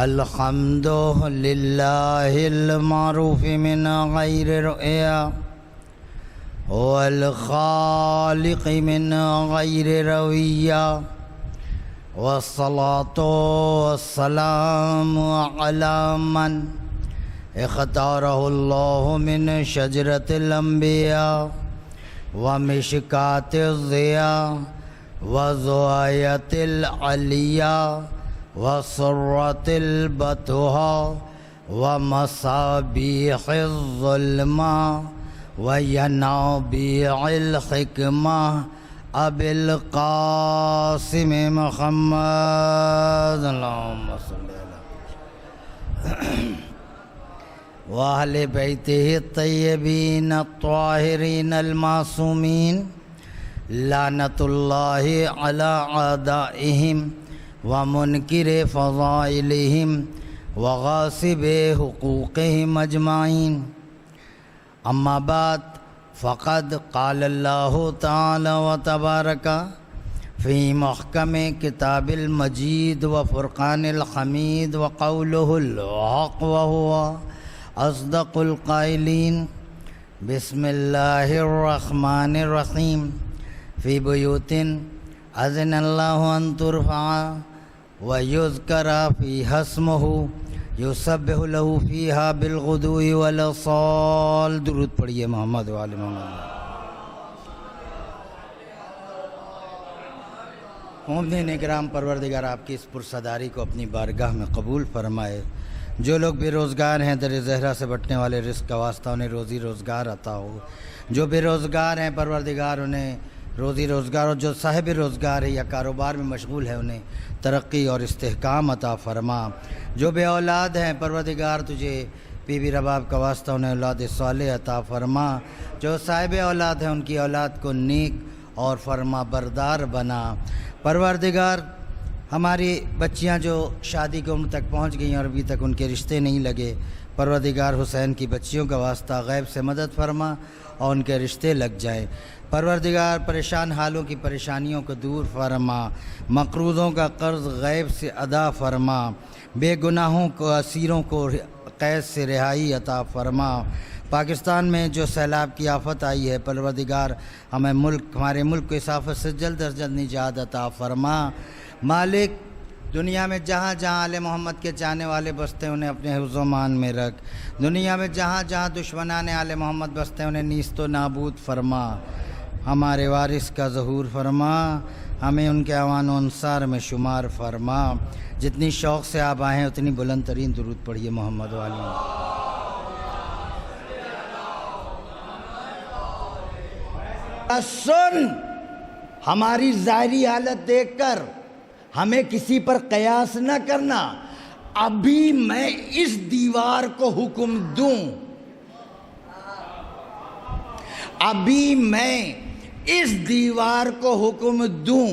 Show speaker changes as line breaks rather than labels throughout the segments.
الحمد لله المعروف من غير رؤيا والخالق من غير رويا والصلاة والسلام على من اختاره الله من شجرة الأنبياء ومشكاة الضياء وزواية العليا وسرة البتها ومصابيح الظلمة وينابيع الحكمة أبي القاسم محمد اللهم صل على وأهل بيته الطيبين الطاهرين المعصومين لعنة الله على أعدائهم ومنكر فضائلهم وغاصب حقوقهم أجمعين أما بعد فقد قال الله تعالى وتبارك في محكم كتاب المجيد وفرقان الحميد وقوله الحق وهو أصدق القائلين بسم الله الرحمن الرحيم في بيوت أذن الله أن ترفع ويذكر فيها اسمه يسبح له فيها بالغدو والآصال درود پڑھیے محمد و آل محمد. مومنین اکرام، پروردگار آپ کی اس پرصداری کو اپنی بارگاہ میں قبول فرمائے. جو لوگ بے روزگار ہیں در زہرا سے بٹنے والے رزق کا واسطہ انہیں روزی روزگار عطا ہو. جو بے روزگار ہیں پروردگار انہیں روزی روزگار، اور جو صاحب روزگار ہے یا کاروبار میں مشغول ہے انہیں ترقی اور استحکام عطا فرما. جو بے اولاد ہیں پروردگار تجھے بی بی رباب کا واسطہ انہیں اولاد صالح عطا فرما. جو صاحب اولاد ہیں ان کی اولاد کو نیک اور فرما بردار بنا. پروردگار ہماری بچیاں جو شادی کی عمر تک پہنچ گئی ہیں اور ابھی تک ان کے رشتے نہیں لگے، پروردگار حسین کی بچیوں کا واسطہ غیب سے مدد فرما اور ان کے رشتے لگ جائیں. پروردگار پریشان حالوں کی پریشانیوں کو دور فرما. مقروضوں کا قرض غیب سے ادا فرما. بے گناہوں کو اسیروں کو قید سے رہائی عطا فرما. پاکستان میں جو سیلاب کی آفت آئی ہے پروردگار ہمارے ملک کو اس آفت سے جلد از جلد نجات عطا فرما. مالک، دنیا میں جہاں جہاں آل محمد کے چاہنے والے بستے ہیں انہیں اپنے حفظ و امان میں رکھ. دنیا میں جہاں جہاں دشمنان آل محمد بستے ہیں انہیں نیست و نابود فرما. ہمارے وارث کا ظہور فرما. ہمیں ان کے اعوان و انصار میں شمار فرما. جتنی شوق سے آپ آئے ہیں اتنی بلند ترین درود پڑھیے محمد والی. سن، ہماری ظاہری حالت دیکھ کر ہمیں کسی پر قیاس نہ کرنا. ابھی میں اس دیوار کو حکم دوں، ابھی میں اس دیوار کو حکم دوں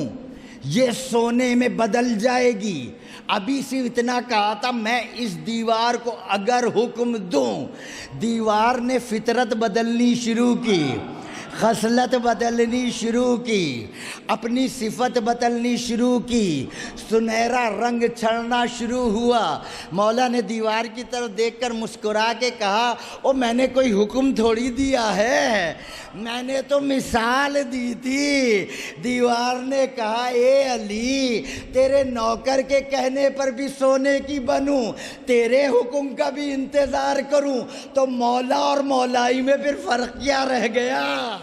یہ سونے میں بدل جائے گی. ابھی صرف اتنا کہا تھا میں اس دیوار کو اگر حکم دوں. دیوار نے فطرت بدلنی شروع کی، خصلت بدلنی شروع کی، اپنی صفت بدلنی شروع کی، سنہرا رنگ چھڑنا شروع ہوا. مولا نے دیوار کی طرف دیکھ کر مسکرا کے کہا او میں نے کوئی حکم تھوڑی دیا ہے، میں نے تو مثال دی تھی. دیوار نے کہا اے علی، تیرے نوکر کے کہنے پر بھی سونے کی بنوں، تیرے حکم کا بھی انتظار کروں، تو مولا اور مولائی میں پھر فرق کیا رہ گیا؟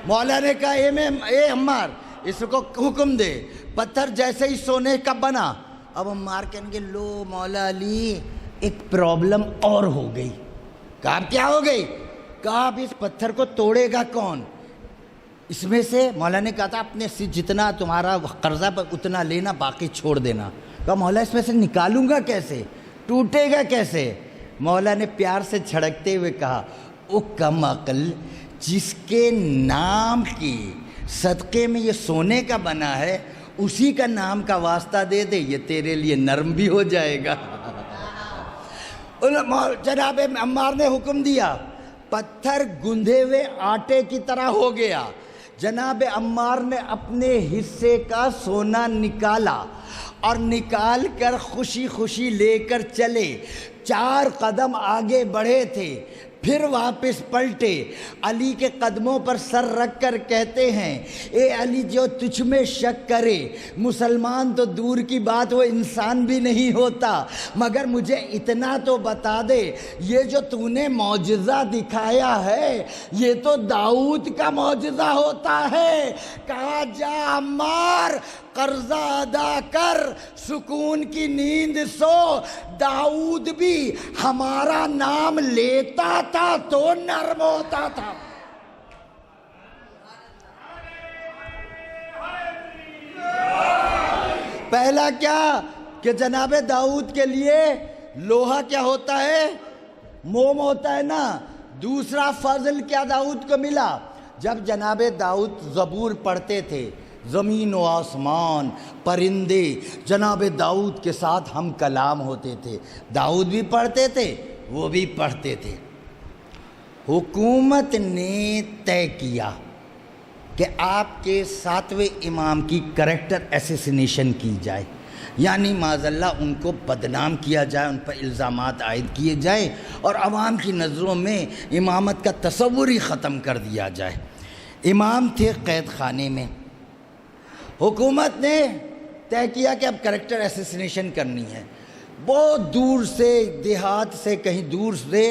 مولا نے کہا اے عمار اس کو حکم دے. پتھر جیسے ہی سونے کا بنا. اب عمار کہیں گے لو مولا علی ایک پرابلم اور ہو گئی. کہا کیا ہو گئی؟ کہا اب اس پتھر کو توڑے گا کون؟ اس میں سے مولا نے کہا تھا اپنے سے جتنا تمہارا قرضہ پر اتنا لینا، باقی چھوڑ دینا. کہا مولا اس میں سے نکالوں گا کیسے، ٹوٹے گا کیسے؟ مولا نے پیار سے جھڑکتے ہوئے کہا او کم عقل، جس کے نام کی صدقے میں یہ سونے کا بنا ہے اسی کا نام کا واسطہ دے دے، یہ تیرے لیے نرم بھی ہو جائے گا. جناب عمار نے حکم دیا پتھر گندھے ہوئے آٹے کی طرح ہو گیا۔ جناب عمار نے اپنے حصے کا سونا نکالا اور نکال کر خوشی خوشی لے کر چلے۔ 4 قدم آگے بڑھے تھے، پھر واپس پلٹے، علی کے قدموں پر سر رکھ کر کہتے ہیں، اے علی، جو تجھ میں شک کرے، مسلمان تو دور کی بات وہ انسان بھی نہیں ہوتا، مگر مجھے اتنا تو بتا دے، یہ جو تو نے معجزہ دکھایا ہے یہ تو داؤد کا معجزہ ہوتا ہے۔ کہا، جا عمار، قرضہ ادا کر، سکون کی نیند سو، داؤد بھی ہمارا نام لیتا تھا تو نرم ہوتا تھا۔ پہلا کیا کہ جناب داؤد کے لیے لوہا کیا ہوتا ہے؟ موم ہوتا ہے نا۔ دوسرا فضل کیا داؤد کو ملا؟ جب جناب داؤد زبور پڑھتے تھے، زمین و آسمان، پرندے جناب داؤد کے ساتھ ہم کلام ہوتے تھے۔ داؤد بھی پڑھتے تھے، وہ بھی پڑھتے تھے۔ حکومت نے طے کیا کہ آپ کے 7ویں امام کی کریکٹر ایسیسینیشن کی جائے، یعنی معاذ اللہ ان کو بدنام کیا جائے، ان پر الزامات عائد کیے جائیں اور عوام کی نظروں میں امامت کا تصور ہی ختم کر دیا جائے۔ امام تھے قید خانے میں۔ حکومت نے طے کیا کہ اب کریکٹر ایسیسینیشن کرنی ہے۔ بہت دور سے، دیہات سے کہیں دور سے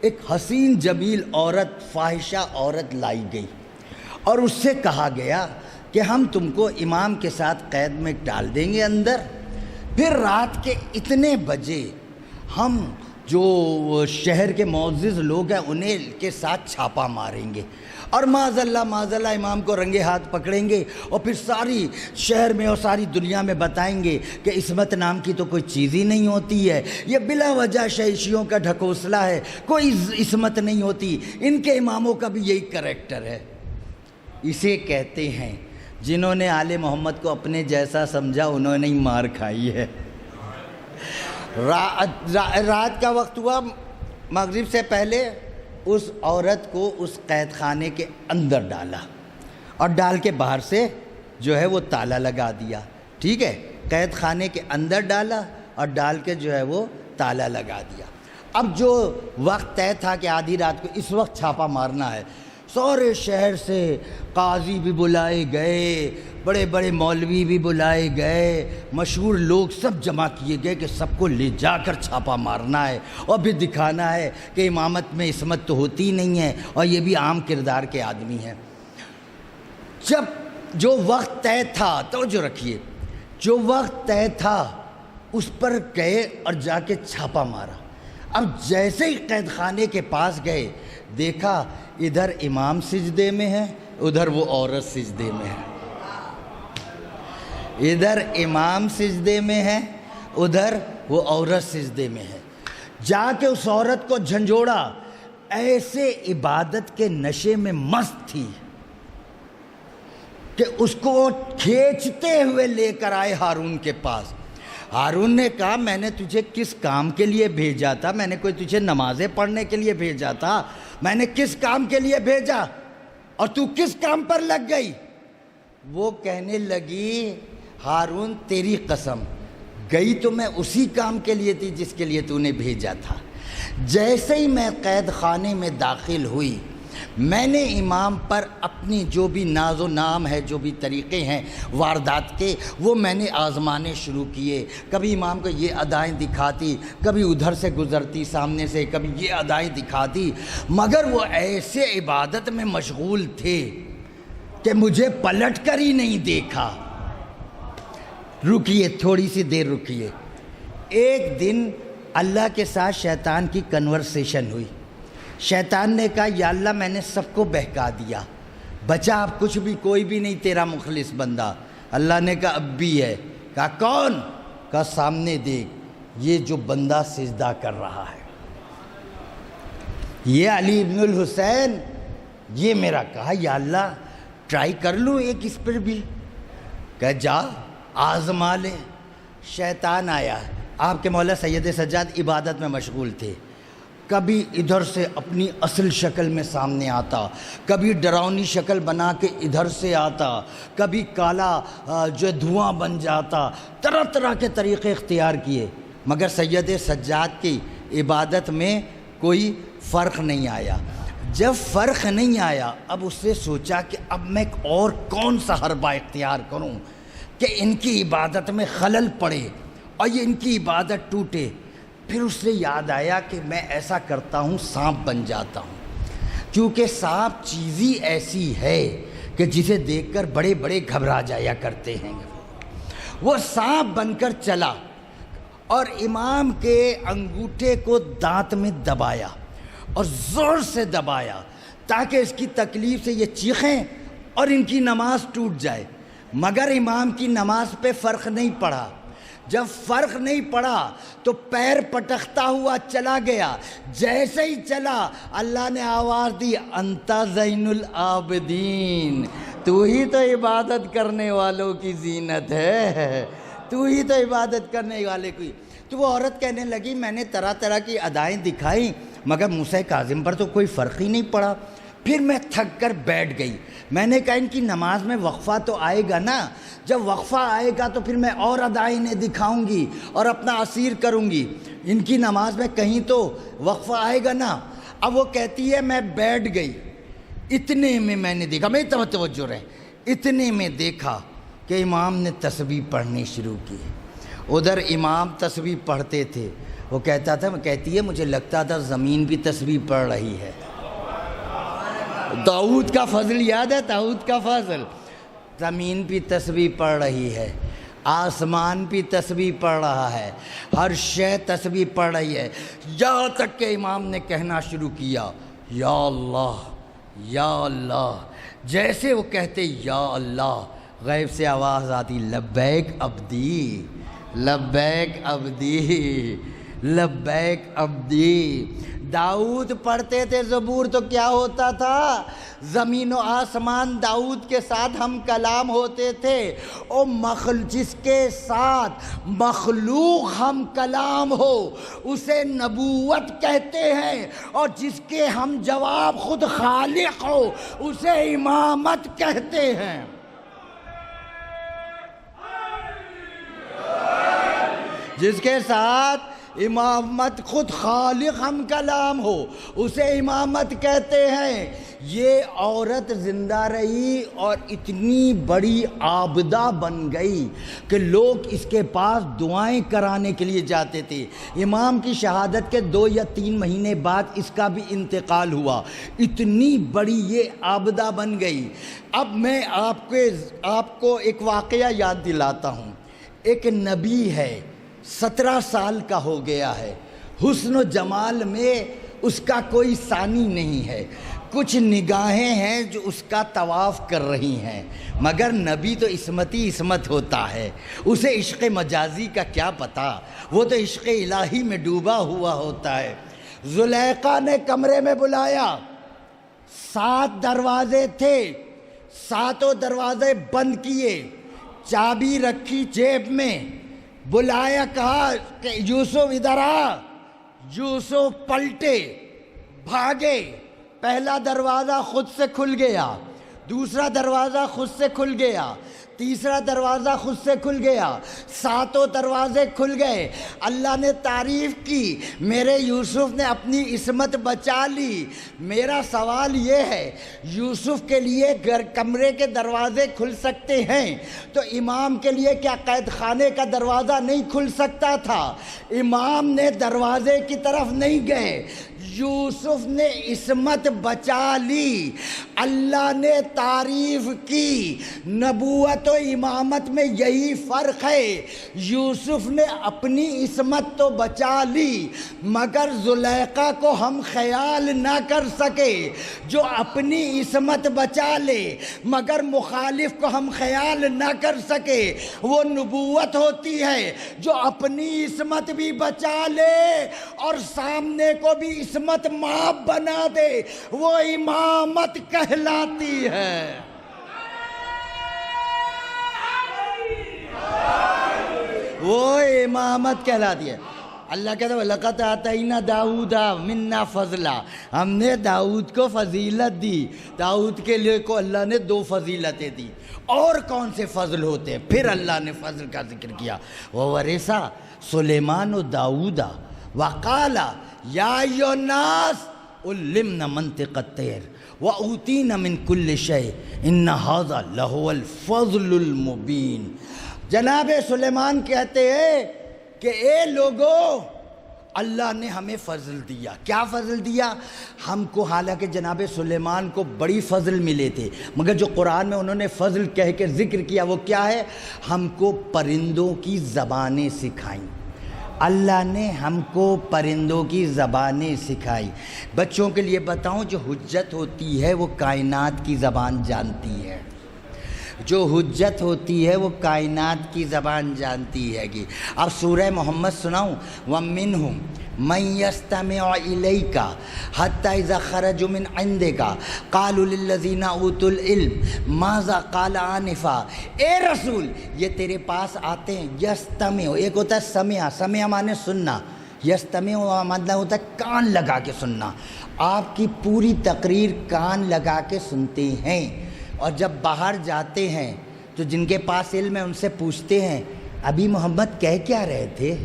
ایک حسین جمیل عورت، فاحشہ عورت لائی گئی اور اس سے کہا گیا کہ ہم تم کو امام کے ساتھ قید میں ڈال دیں گے اندر، پھر رات کے اتنے بجے ہم جو شہر کے معزز لوگ ہیں انہیں کے ساتھ چھاپا ماریں گے اور معاذ اللہ امام کو رنگے ہاتھ پکڑیں گے اور پھر ساری شہر میں اور ساری دنیا میں بتائیں گے کہ عصمت نام کی تو کوئی چیز ہی نہیں ہوتی ہے، یہ بلا وجہ شیشیوں کا ڈھکوسلا ہے، کوئی عصمت نہیں ہوتی، ان کے اماموں کا بھی یہی کریکٹر ہے۔ اسے کہتے ہیں جنہوں نے آل محمد کو اپنے جیسا سمجھا انہوں نے ہی مار کھائی ہے۔ رات کا وقت ہوا، مغرب سے پہلے اس عورت کو اس قید خانے کے اندر ڈالا اور ڈال کے باہر سے جو ہے وہ تالا لگا دیا۔ ٹھیک ہے، قید خانے کے اندر ڈالا اور ڈال کے جو ہے وہ تالا لگا دیا۔ اب جو وقت طے تھا کہ آدھی رات کو اس وقت چھاپا مارنا ہے، سارے شہر سے قاضی بھی بلائے گئے، بڑے بڑے مولوی بھی بلائے گئے، مشہور لوگ سب جمع کیے گئے کہ سب کو لے جا کر چھاپا مارنا ہے اور بھی دکھانا ہے کہ امامت میں عصمت تو ہوتی ہی نہیں ہے اور یہ بھی عام کردار کے آدمی ہیں۔ جب جو وقت طے تھا، توجہ رکھیے، جو وقت طے تھا اس پر گئے اور جا کے چھاپا مارا۔ اب جیسے ہی قید خانے کے پاس گئے، دیکھا ادھر امام سجدے میں ہے، ادھر وہ عورت سجدے میں ہے۔ ادھر امام سجدے میں ہے، ادھر وہ عورت سجدے میں ہے۔ جا کے اس عورت کو جھنجھوڑا، ایسے عبادت کے نشے میں مست تھی کہ اس کو کھینچتے ہوئے لے کر آئے ہارون کے پاس۔ ہارون نے کہا، میں نے تجھے کس کام کے لیے بھیجا تھا؟ میں نے کوئی تجھے نمازیں پڑھنے کے لیے بھیجا تھا؟ میں نے کس کام کے لیے بھیجا اور تو کس کام پر لگ گئی؟ وہ کہنے لگی، ہارون تیری قسم، گئی تو میں اسی کام کے لیے تھی جس کے لیے تو نے بھیجا تھا۔ جیسے ہی میں قید خانے میں داخل ہوئی، میں نے امام پر اپنی جو بھی ناز و نام ہے، جو بھی طریقے ہیں واردات کے، وہ میں نے آزمانے شروع کیے۔ کبھی امام کو یہ ادائیں دکھاتی، کبھی ادھر سے گزرتی سامنے سے، کبھی یہ ادائیں دکھاتی، مگر وہ ایسے عبادت میں مشغول تھے کہ مجھے پلٹ کر ہی نہیں دیکھا۔ رکیے، تھوڑی سی دیر رکیے۔ ایک دن اللہ کے ساتھ شیطان کی کنورسیشن ہوئی۔ شیطان نے کہا، یا اللہ میں نے سب کو بہکا دیا، بچا اب کچھ بھی، کوئی بھی نہیں تیرا مخلص بندہ۔ اللہ نے کہا اب بھی ہے۔ کہا کون؟ کہا سامنے دیکھ، یہ جو بندہ سجدہ کر رہا ہے، یہ علی ابن الحسین، یہ میرا۔ کہا یا اللہ ٹرائی کر لوں ایک اس پر بھی۔ کہا جا آزما لے۔ شیطان آیا، آپ کے مولا سید سجاد عبادت میں مشغول تھے۔ کبھی ادھر سے اپنی اصل شکل میں سامنے آتا، کبھی ڈراؤنی شکل بنا کے ادھر سے آتا، کبھی کالا جو دھواں بن جاتا، طرح طرح کے طریقے اختیار کیے، مگر سید سجاد کی عبادت میں کوئی فرق نہیں آیا۔ جب فرق نہیں آیا، اب اس نے سوچا کہ اب میں اور کون سا حربہ اختیار کروں کہ ان کی عبادت میں خلل پڑے اور یہ ان کی عبادت ٹوٹے۔ پھر اس سے یاد آیا کہ میں ایسا کرتا ہوں، سانپ بن جاتا ہوں، کیونکہ سانپ چیز ہی ایسی ہے کہ جسے دیکھ کر بڑے بڑے گھبرا جایا کرتے ہیں۔ وہ سانپ بن کر چلا اور امام کے انگوٹھے کو دانت میں دبایا اور زور سے دبایا تاکہ اس کی تکلیف سے یہ چیخیں اور ان کی نماز ٹوٹ جائے، مگر امام کی نماز پہ فرق نہیں پڑا۔ جب فرق نہیں پڑا تو پیر پٹکتا ہوا چلا گیا، جیسے ہی چلا اللہ نے آواز دی، انت زین العابدین، تو ہی تو عبادت کرنے والوں کی زینت ہے، تو ہی تو عبادت کرنے والے کی۔ تو وہ عورت کہنے لگی میں نے طرح طرح کی ادائیں دکھائیں مگر موسیٰ کاظم پر تو کوئی فرق ہی نہیں پڑا۔ پھر میں تھک کر بیٹھ گئی، میں نے کہا ان کی نماز میں وقفہ تو آئے گا نا، جب وقفہ آئے گا تو پھر میں اور ادائیں انہیں دکھاؤں گی اور اپنا اسیر کروں گی، ان کی نماز میں کہیں تو وقفہ آئے گا نا۔ اب وہ کہتی ہے میں بیٹھ گئی، اتنے میں نے دیکھا، میری توجہ رہے، اتنے میں دیکھا کہ امام نے تسبیح پڑھنی شروع کی۔ ادھر امام تسبیح پڑھتے تھے، وہ کہتی ہے مجھے لگتا تھا زمین بھی تسبیح پڑھ رہی ہے۔ داؤد کا فضل یاد ہے، داؤد کا فضل، زمین بھی تسبیح پڑھ رہی ہے، آسمان بھی تسبیح پڑھ رہا ہے، ہر شے تسبیح پڑھ رہی ہے، یہاں تک کہ امام نے کہنا شروع کیا یا اللہ یا اللہ۔ جیسے وہ کہتے یا اللہ، غیب سے آواز آتی لبیک عبدی لبیک عبدی لبیک عبدی۔ داؤد پڑھتے تھے زبور تو کیا ہوتا تھا؟ زمین و آسمان داؤد کے ساتھ ہم کلام ہوتے تھے۔ جس کے ساتھ مخلوق ہم کلام ہو اسے نبوت کہتے ہیں، اور جس کے ہم جواب خود خالق ہو اسے امامت کہتے ہیں۔ جس کے ساتھ امامت خود خالق ہم کلام ہو اسے امامت کہتے ہیں۔ یہ عورت زندہ رہی اور اتنی بڑی عابدہ بن گئی کہ لوگ اس کے پاس دعائیں کرانے کے لیے جاتے تھے۔ امام کی شہادت کے 2 یا 3 مہینے بعد اس کا بھی انتقال ہوا، اتنی بڑی یہ عابدہ بن گئی۔ اب میں آپ کو ایک واقعہ یاد دلاتا ہوں۔ ایک نبی ہے، 17 سال کا ہو گیا ہے، حسن و جمال میں اس کا کوئی ثانی نہیں ہے، کچھ نگاہیں ہیں جو اس کا طواف کر رہی ہیں، مگر نبی تو عصمت ہی عصمت ہوتا ہے، اسے عشق مجازی کا کیا پتہ، وہ تو عشق الہی میں ڈوبا ہوا ہوتا ہے۔ زلیخا نے کمرے میں بلایا، 7 دروازے تھے، 7 دروازے بند کیے، چابی رکھی جیب میں، بلایا، کہا کہ یوسف ادھر آ۔ یوسف پلٹے، بھاگے، پہلا دروازہ خود سے کھل گیا، دوسرا دروازہ خود سے کھل گیا، تیسرا دروازہ خود سے کھل گیا، 7 دروازے کھل گئے۔ اللہ نے تعریف کی، میرے یوسف نے اپنی عصمت بچا لی۔ میرا سوال یہ ہے، یوسف کے لیے کمرے کے دروازے کھل سکتے ہیں تو امام کے لیے کیا قید خانے کا دروازہ نہیں کھل سکتا تھا؟ امام نے دروازے کی طرف نہیں گئے، یوسف نے عصمت بچا لی۔ اللہ نے تعریف کی۔ نبوت و امامت میں یہی فرق ہے، یوسف نے اپنی عصمت تو بچا لی مگر زلیخا کو ہم خیال نہ کر سکے۔ جو اپنی عصمت بچا لے مگر مخالف کو ہم خیال نہ کر سکے وہ نبوت ہوتی ہے۔ جو اپنی عصمت بھی بچا لے اور سامنے کو بھی عصمت معاف بنا دے وہ امامت کہلاتی ہے۔ وہ امامت کہلاتی ہے۔ اللہ کہتا ہے لَقَدْ آتَيْنَا دَاوُودَ مِنَّا فَضْلًا، ہم نے داؤد کو فضیلت دی. داؤد کے لیے کو اللہ نے 2 فضیلتیں دی. اور کون سے فضل ہوتے ہیں؟ پھر اللہ نے فضل کا ذکر کیا. وَوَرِثَ سُلَيْمَانُ دَاوُودَ وَقَالَ يَا أَيُّهَا النَّاسُ عُلِّمْنَا مَنطِقَ الطَّيْرِ وَأُوتِينَا مِن كُلِّ شَيْءٍ إِنَّ هَذَا لَهُوَ الْفَضْلُ الْمُبِينُ. جناب سلیمان کہتے ہیں کہ اے لوگو، اللہ نے ہمیں فضل دیا. کیا فضل دیا ہم کو؟ حالانکہ جناب سلیمان کو بڑی فضل ملے تھے، مگر جو قرآن میں انہوں نے فضل کہہ کے ذکر کیا وہ کیا ہے؟ ہم کو پرندوں کی زبانیں سکھائیں. اللہ نے ہم کو پرندوں کی زبانیں سکھائی. بچوں کے لیے بتاؤں، جو حجت ہوتی ہے وہ کائنات کی زبان جانتی ہے. جو حجت ہوتی ہے وہ کائنات کی زبان جانتی ہے گی. اب سورہ محمد سناؤں؟ وَمِنْهُمْ مَنْ يَسْتَمِعُ إِلَيْكَ حَتَّى إِذَا خَرَجُوا مِنْ عِنْدِكَ قَالُوا لِلَّذِينَ أُوتُوا الْعِلْمَ مَاذَا قَالَ آنِفًا. اے رسول، یہ تیرے پاس آتے ہیں. یستمع، ایک ہوتا ہے سمع، سمع مانے سننا، یستمع مطلب ہوتا ہے کان لگا کے سننا. آپ کی پوری تقریر کان لگا کے سنتے ہیں، اور جب باہر جاتے ہیں تو جن کے پاس علم ہے ان سے پوچھتے ہیں ابھی محمد کہہ کیا رہے تھے؟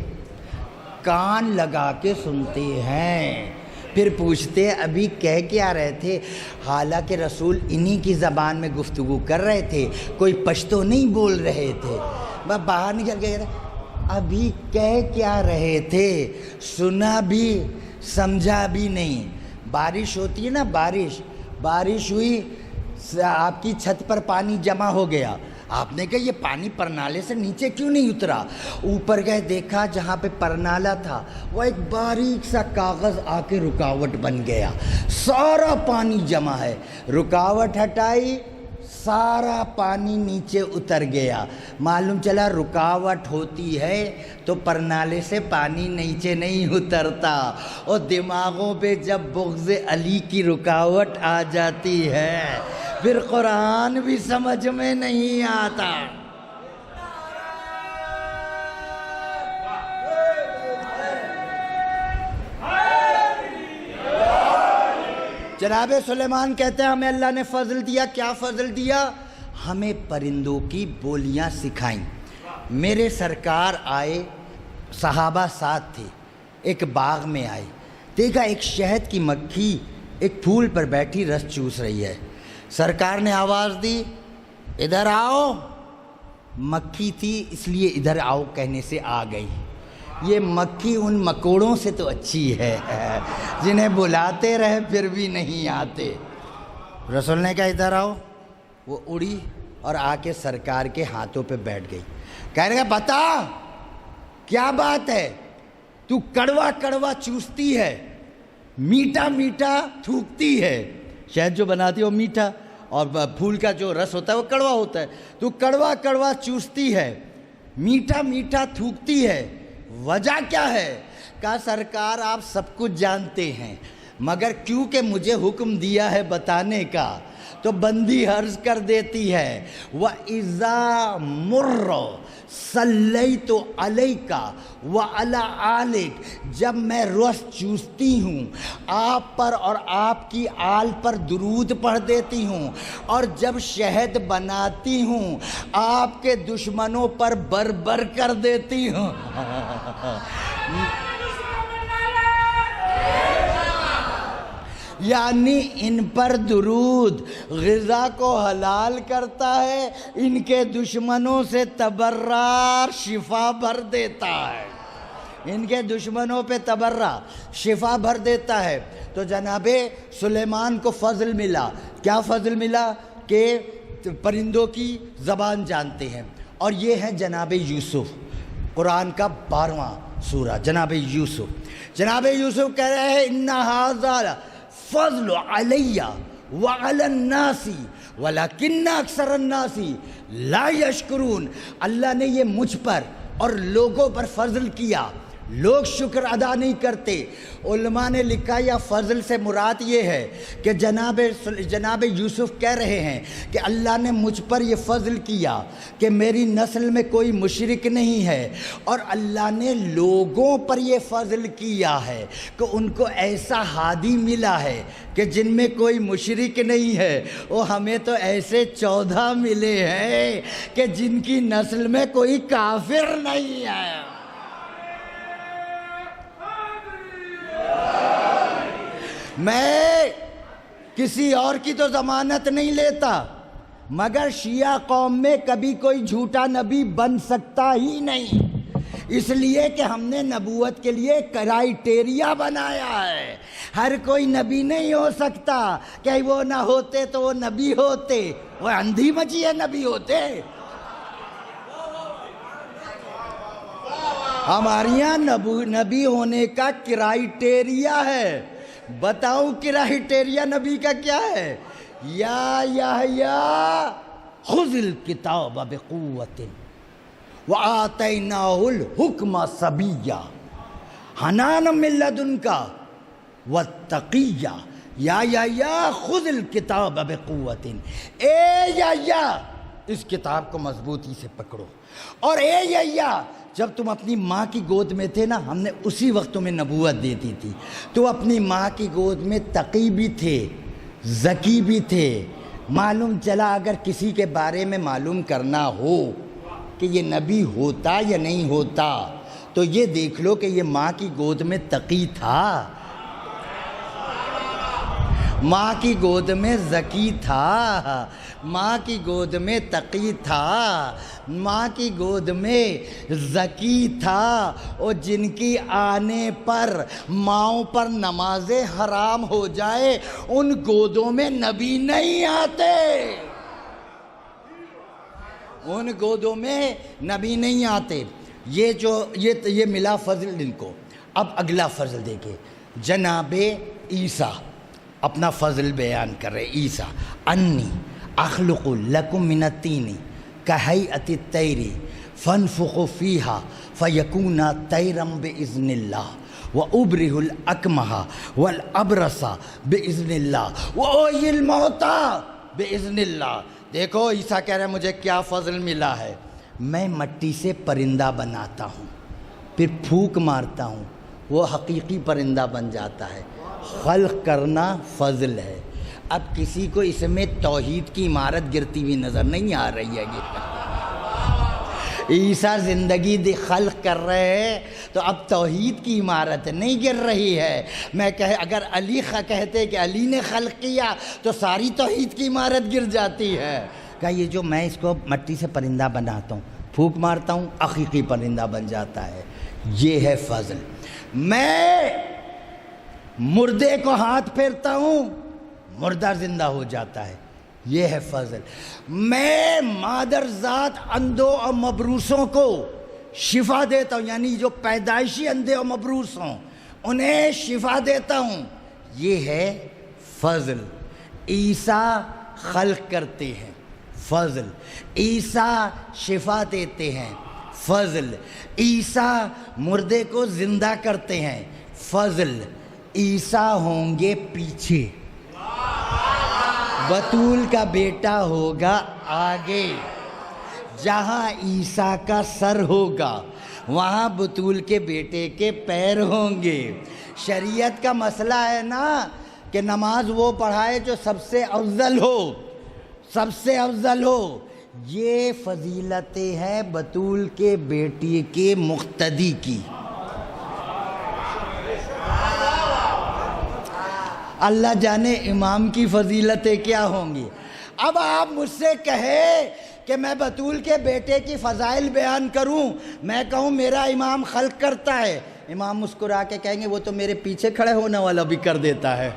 کان لگا کے سنتے ہیں. پھر پوچھتے ہیں ابھی کہہ کیا رہے تھے؟ حالانکہ رسول انہی کی زبان میں گفتگو کر رہے تھے، کوئی پشتو نہیں بول رہے تھے. بس باہر نکل کے ابھی کہہ کیا رہے تھے؟ سنا بھی سمجھا بھی نہیں. بارش ہوتی ہے نا، بارش ہوئی، آپ کی چھت پر پانی جمع ہو گیا. آپ نے کہا یہ پانی پرنالے سے نیچے کیوں نہیں اترا؟ اوپر گئے، دیکھا جہاں پہ پرنالا تھا وہ ایک باریک سا کاغذ آ کے رکاوٹ بن گیا. سارا پانی جمع ہے، رکاوٹ ہٹائی، سارا پانی نیچے اتر گیا. معلوم چلا رکاوٹ ہوتی ہے تو پرنالے سے پانی نیچے نہیں اترتا. اور دماغوں پہ جب بغض علی کی رکاوٹ آ جاتی ہے پھر قرآن بھی سمجھ میں نہیں آتا. جناب سلیمان کہتے ہیں ہمیں اللہ نے فضل دیا. کیا فضل دیا؟ ہمیں پرندوں کی بولیاں سکھائیں. میرے سرکار آئے، صحابہ ساتھ تھے، ایک باغ میں آئے، دیکھا ایک شہد کی مکھی ایک پھول پر بیٹھی رس چوس رہی ہے. سرکار نے آواز دی ادھر آؤ. مکھی تھی اس لیے ادھر آؤ کہنے سے آ گئی. یہ مکھی ان مکوڑوں سے تو اچھی ہے جنہیں بلاتے رہے پھر بھی نہیں آتے. رسول نے کہا ادھر آؤ. وہ اڑی اور آ کے سرکار کے ہاتھوں پہ بیٹھ گئی. کہنے لگا بتا کیا بات ہے، تو کڑوا کڑوا چوستی ہے، میٹھا میٹھا تھوکتی ہے. شہد جو بناتی ہے وہ میٹھا اور پھول کا جو رس ہوتا ہے وہ کڑوا ہوتا ہے. تو کڑوا کڑوا چوستی ہے، میٹھا میٹھا تھوکتی ہے، وجہ کیا ہے؟ کہا سرکار آپ سب کچھ جانتے ہیں، مگر کیونکہ مجھے حکم دیا ہے بتانے کا تو بندی عرض کر دیتی ہے. وَإِذَا مُرَّ صَلَّيْتُ عَلَيْكَ وَعَلَىٰ آلِكَ، جب میں رس چوستی ہوں آپ پر اور آپ کی آل پر درود پڑھ دیتی ہوں، اور جب شہد بناتی ہوں آپ کے دشمنوں پر بربر کر دیتی ہوں. یعنی ان پر درود غذا کو حلال کرتا ہے، ان کے دشمنوں سے تبرار شفا بھر دیتا ہے. ان کے دشمنوں پہ تبرہ شفا بھر دیتا ہے. تو جناب سلیمان کو فضل ملا. کیا فضل ملا؟ کہ پرندوں کی زبان جانتے ہیں. اور یہ ہے جناب یوسف، قرآن کا 12واں سورہ جناب یوسف. جناب یوسف کہہ رہے ہیں ان ھذا فضل علی وعلی الناس ولکن اکثر الناس لا یشکرون. اللہ نے یہ مجھ پر اور لوگوں پر فضل کیا، لوگ شکر ادا نہیں کرتے۔ علماء نے لکھا یا فضل سے مراد یہ ہے کہ جناب یوسف کہہ رہے ہیں کہ اللہ نے مجھ پر یہ فضل کیا کہ میری نسل میں کوئی مشرک نہیں ہے، اور اللہ نے لوگوں پر یہ فضل کیا ہے کہ ان کو ایسا ہادی ملا ہے کہ جن میں کوئی مشرک نہیں ہے، وہ ہمیں تو ایسے 14 ملے ہیں کہ جن کی نسل میں کوئی کافر نہیں ہے۔ میں کسی اور کی تو ضمانت نہیں لیتا، مگر شیعہ قوم میں کبھی کوئی جھوٹا نبی بن سکتا ہی نہیں، اس لیے کہ ہم نے نبوت کے لیے کرائیٹیریا بنایا ہے۔ ہر کوئی نبی نہیں ہو سکتا، کہ وہ نہ ہوتے تو وہ نبی ہوتے، وہ اندھی مچی ہے نبی ہوتے۔ ہمارے یہاں نبی ہونے کا کرائیٹیریا ہے۔ بتاؤں کرائیٹیریا نبی کا کیا ہے؟ یا یحییٰ خذ الکتاب بقوۃ وآتیناہ الحکم صبیا حنانا من لدنک واتقیا۔ یا یحییٰ خذ الکتاب بقوۃ، اے یحییٰ اس کتاب کو مضبوطی سے پکڑو، اور اے یحییٰ جب تم اپنی ماں کی گود میں تھے نا، ہم نے اسی وقت تمہیں نبوت دے دی تھی، تو اپنی ماں کی گود میں تقی بھی تھے، ذکی بھی تھے۔ معلوم چلا اگر کسی کے بارے میں معلوم کرنا ہو کہ یہ نبی ہوتا یا نہیں ہوتا، تو یہ دیکھ لو کہ یہ ماں کی گود میں تقی تھا، ماں کی گود میں ذکی تھا، ماں کی گود میں تقی تھا، ماں کی گود میں ذکی تھا، اور جن کی آنے پر ماؤں پر نمازیں حرام ہو جائے ان گودوں میں نبی نہیں آتے، ان گودوں میں نبی نہیں آتے۔ یہ ملا فضل ان کو۔ اب اگلا فضل دیکھیں، جناب عیسیٰ اپنا فضل بیان کر رہے۔ عیسیٰ انی اخلق لکم من الطین کہیئۃ الطیر فانفخ فیہا فیکون طیرا باذن اللہ وابرئ الاکمہ والابرص باذن اللہ واحیی الموتیٰ باذن اللہ۔ دیکھو عیسیٰ کہہ رہے ہیں مجھے کیا فضل ملا ہے، میں مٹی سے پرندہ بناتا ہوں، پھر پھونک مارتا ہوں، وہ حقیقی پرندہ بن جاتا ہے۔ خلق کرنا فضل ہے۔ اب کسی کو اس میں توحید کی عمارت گرتی ہوئی نظر نہیں آ رہی ہے۔ عیسیٰ زندگی خلق کر رہے ہیں تو اب توحید کی عمارت نہیں گر رہی ہے۔ میں اگر علی کہتے کہ علی نے خلق کیا تو ساری توحید کی عمارت گر جاتی ہے۔ کہ یہ جو میں اس کو مٹی سے پرندہ بناتا ہوں، پھونک مارتا ہوں، حقیقی پرندہ بن جاتا ہے، یہ ہے فضل۔ میں مردے کو ہاتھ پھیرتا ہوں، مردہ زندہ ہو جاتا ہے، یہ ہے فضل۔ میں مادر ذات اندھوں اور مبروسوں کو شفا دیتا ہوں، یعنی جو پیدائشی اندھے اور مبروس ہوں انہیں شفا دیتا ہوں، یہ ہے فضل۔ عیسیٰ خلق کرتے ہیں، فضل۔ عیسیٰ شفا دیتے ہیں، فضل۔ عیسیٰ مردے کو زندہ کرتے ہیں، فضل۔ عیسیٰ ہوں گے پیچھے، بطول کا بیٹا ہوگا آگے، جہاں عیسیٰ کا سر ہوگا وہاں بطول کے بیٹے کے پیر ہوں گے۔ شریعت کا مسئلہ ہے نا کہ نماز وہ پڑھائے جو سب سے افضل ہو، سب سے افضل ہو۔ یہ فضیلتیں ہیں بطول کے بیٹی کے مقتدی کی۔ اللہ جانے امام کی فضیلتیں کیا ہوں گی۔ اب آپ مجھ سے کہے کہ میں بطول کے بیٹے کی فضائل بیان کروں، میں کہوں میرا امام خلق کرتا ہے، امام مسکرا کے کہیں گے وہ تو میرے پیچھے کھڑے ہونے والا بھی کر دیتا ہے۔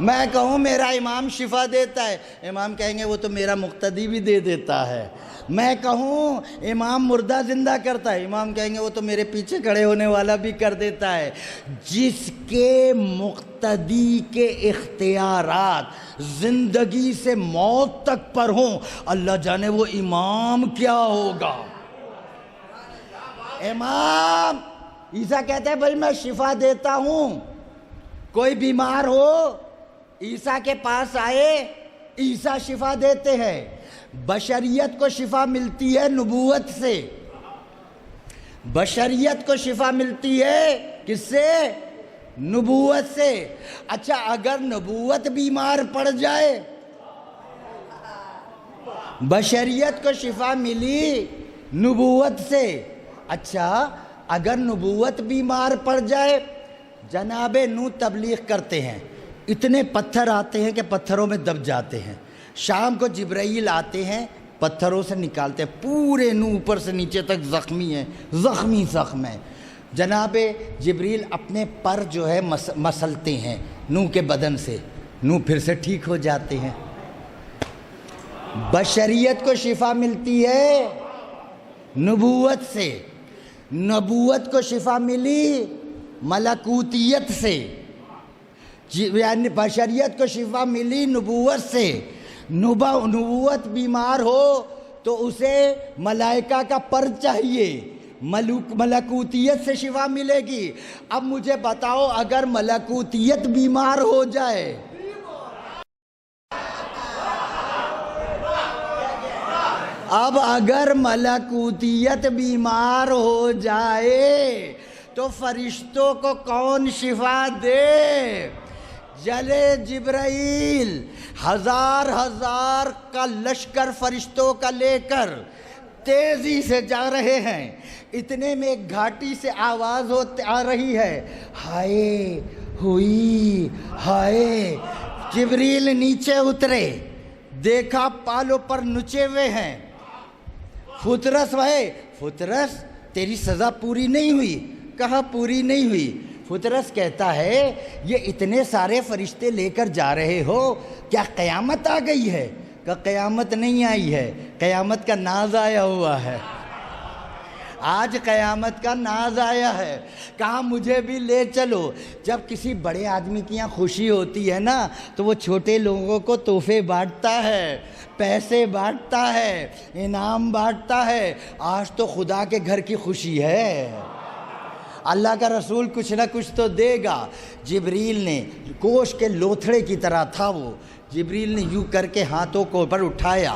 میں کہوں میرا امام شفا دیتا ہے، امام کہیں گے وہ تو میرا مقتدی بھی دے دیتا ہے۔ میں کہوں امام مردہ زندہ کرتا ہے، امام کہیں گے وہ تو میرے پیچھے کھڑے ہونے والا بھی کر دیتا ہے۔ جس کے مقتدی کے اختیارات زندگی سے موت تک پر ہوں، اللہ جانے وہ امام کیا ہوگا۔ امام عیسیٰ کہتے ہیں بھائی میں شفا دیتا ہوں، کوئی بیمار ہو عیسیٰ کے پاس آئے، عیسیٰ شفا دیتے ہیں۔ بشریت کو شفا ملتی ہے نبوت سے، بشریت کو شفا ملتی ہے کس سے؟ نبوت سے۔ اچھا اگر نبوت بیمار پڑ جائے، بشریت کو شفا ملی نبوت سے، اچھا اگر نبوت بیمار پڑ جائے، جناب نو تبلیغ کرتے ہیں، اتنے پتھر آتے ہیں کہ پتھروں میں دب جاتے ہیں، شام کو جبرائیل آتے ہیں پتھروں سے نکالتے ہیں، پورے نو اوپر سے نیچے تک زخمی ہیں، زخمی زخم ہے، جناب جبریل اپنے پر جو ہے مسلتے ہیں نو کے بدن سے، نو پھر سے ٹھیک ہو جاتے ہیں۔ بشریت کو شفا ملتی ہے نبوت سے، نبوت کو شفا ملی ملکوتیت سے، یعنی بشریت کو شفا ملی نبوت سے۔ نبوت بیمار ہو تو اسے ملائکہ کا پر چاہیے، ملکوتیت سے شفا ملے گی۔ اب مجھے بتاؤ اگر ملکوتیت بیمار ہو جائے، اب اگر ملکوتیت بیمار ہو جائے تو فرشتوں کو کون شفا دے؟ جلے جبرائیل ہزار ہزار کا لشکر فرشتوں کا لے کر تیزی سے جا رہے ہیں، اتنے میں ایک گھاٹی سے آواز آ رہی ہے، ہائے ہوئی ہائے۔ جبریل نیچے اترے، دیکھا پالوں پر نچے ہوئے ہیں، فترس ہے، فترس تیری سزا پوری نہیں ہوئی۔ کہا پوری نہیں ہوئی؟ فترس کہتا ہے یہ اتنے سارے فرشتے لے کر جا رہے ہو، کیا قیامت آ گئی ہے؟ کہ قیامت نہیں آئی ہے، قیامت کا ناز آیا ہوا ہے، آج قیامت کا ناز آیا ہے۔ کہا مجھے بھی لے چلو۔ جب کسی بڑے آدمی کی یہاں خوشی ہوتی ہے نا تو وہ چھوٹے لوگوں کو تحفے بانٹتا ہے، پیسے بانٹتا ہے، انعام بانٹتا ہے۔ آج تو خدا کے گھر کی خوشی ہے، اللہ کا رسول کچھ نہ کچھ تو دے گا۔ جبریل نے کوش کے لوتھڑے کی طرح تھا وہ، جبریل نے یوں کر کے ہاتھوں کو اوپر اٹھایا،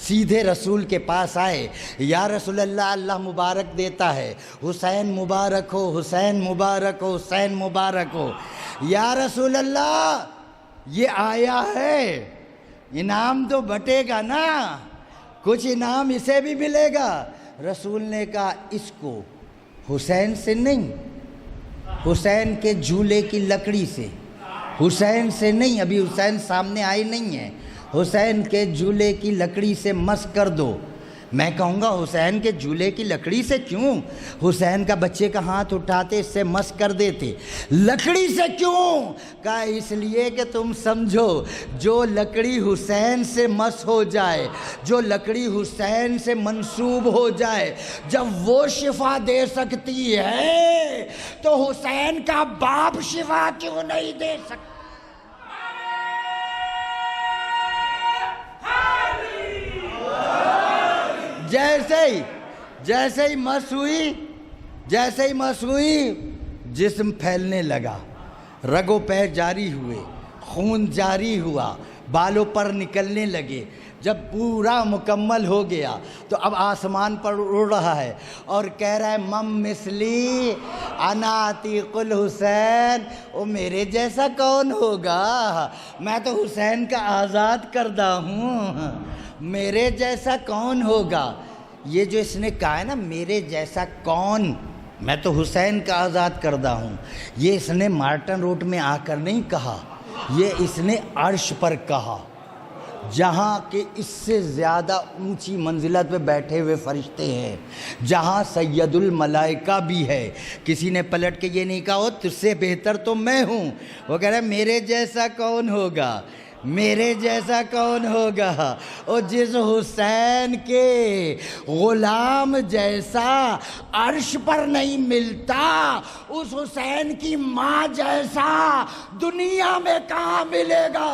سیدھے رسول کے پاس آئے، یا رسول اللہ اللہ مبارک دیتا ہے، حسین مبارک ہو، حسین مبارک ہو، حسین مبارک ہو۔ یا رسول اللہ یہ آیا ہے، انعام تو بٹے گا نا، کچھ انعام اسے بھی ملے گا۔ رسول نے کہا اس کو حسین سے نہیں، حسین کے جھولے کی لکڑی سے، حسین سے نہیں، ابھی حسین سامنے آئے نہیں ہیں، حسین کے جھولے کی لکڑی سے مس کر دو۔ میں کہوں گا حسین کے جھولے کی لکڑی سے کیوں؟ حسین کا بچے کا ہاتھ اٹھاتے اس سے مس کر دیتے، لکڑی سے کیوں؟ کہا اس لیے کہ تم سمجھو جو لکڑی حسین سے مس ہو جائے، جو لکڑی حسین سے منسوب ہو جائے، جب وہ شفا دے سکتی ہے تو حسین کا باپ شفا کیوں نہیں دے سکتا؟ جیسے ہی مس ہوئی جسم پھیلنے لگا، رگوں پہ جاری ہوئے، خون جاری ہوا، بالوں پر نکلنے لگے۔ جب پورا مکمل ہو گیا تو اب آسمان پر اڑ رہا ہے اور کہہ رہا ہے مم مثلی انا عتیق الحسین، او میرے جیسا کون ہوگا، میں تو حسین کا آزاد کردہ ہوں، میرے جیسا کون ہوگا۔ یہ جو اس نے کہا ہے نا میرے جیسا کون، میں تو حسین کا آزاد کردہ ہوں، یہ اس نے مارٹن روڈ میں آ کر نہیں کہا، یہ اس نے عرش پر کہا، جہاں کہ اس سے زیادہ اونچی منزلت پہ بیٹھے ہوئے فرشتے ہیں، جہاں سید الملائکہ بھی ہے۔ کسی نے پلٹ کے یہ نہیں کہا وہ تجھ سے بہتر تو میں ہوں، وہ کہہ رہا ہے میرے جیسا کون ہوگا، میرے جیسا کون ہوگا، اور جس حسین کے غلام جیسا عرش پر نہیں ملتا، اس حسین کی ماں جیسا دنیا میں کہاں ملے گا۔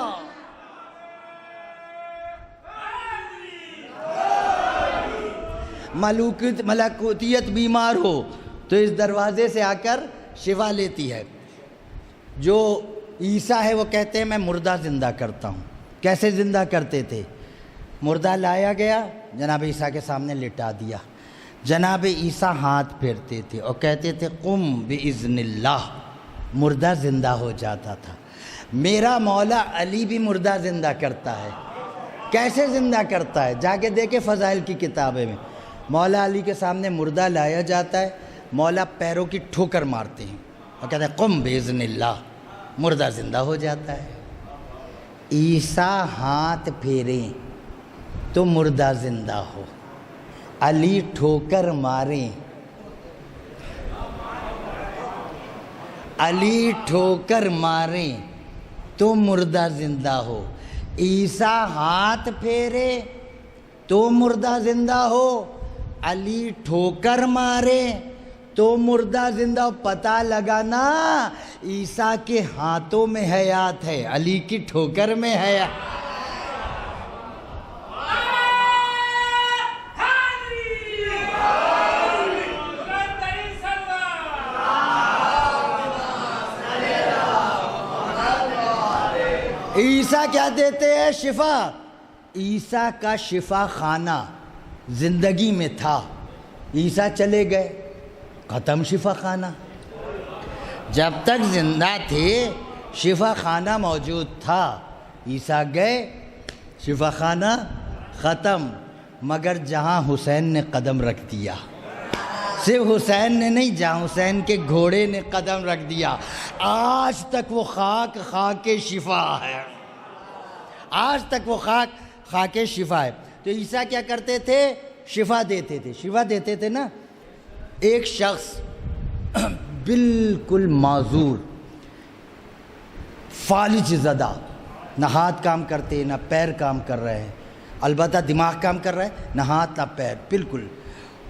ملکوتیت بیمار ہو تو اس دروازے سے آ کر شفا لیتی ہے۔ جو عیسیٰ ہے وہ کہتے ہیں میں مردہ زندہ کرتا ہوں۔ کیسے زندہ کرتے تھے؟ مردہ لایا گیا، جناب عیسیٰ کے سامنے لٹا دیا، جناب عیسیٰ ہاتھ پھیرتے تھے اور کہتے تھے قم باذن اللہ، مردہ زندہ ہو جاتا تھا۔ میرا مولا علی بھی مردہ زندہ کرتا ہے۔ کیسے زندہ کرتا ہے؟ جا کے دیکھے فضائل کی کتابیں میں، مولا علی کے سامنے مردہ لایا جاتا ہے، مولا پیروں کی ٹھوکر مارتے ہیں اور کہتے ہیں قم باذن اللہ، مردہ زندہ ہو جاتا ہے۔ عیسیٰ ہاتھ پھیریں تو مردہ زندہ ہو، علی ٹھوکر ماریں، علی ٹھوکر ماریں تو مردہ زندہ ہو، عیسیٰ ہاتھ پھیرے تو مردہ زندہ ہو، علی ٹھوکر مارے تو مردہ زندہ ہو۔ پتہ لگانا عیسیٰ کے ہاتھوں میں حیات ہے، علی کی ٹھوکر میں حیات۔ عیسیٰ کیا دیتے ہیں؟ شفا۔ عیسیٰ کا شفا خانہ زندگی میں تھا، عیسیٰ چلے گئے، ختم شفا خانہ۔ جب تک زندہ تھے شفا خانہ موجود تھا، عیسیٰ گئے شفا خانہ ختم۔ مگر جہاں حسین نے قدم رکھ دیا، صرف حسین نے نہیں، جہاں حسین کے گھوڑے نے قدم رکھ دیا، آج تک وہ خاک خاک شفا ہے، آج تک وہ خاک خاک شفا ہے۔ تو عیسیٰ کیا کرتے تھے؟ شفا دیتے تھے۔ شفا دیتے تھے نا، ایک شخص بالکل معذور، فالج زدہ، نہ ہاتھ کام کرتے نہ پیر کام کر رہے ہیں، البتہ دماغ کام کر رہا ہے، نہ ہاتھ نہ پیر، بالکل۔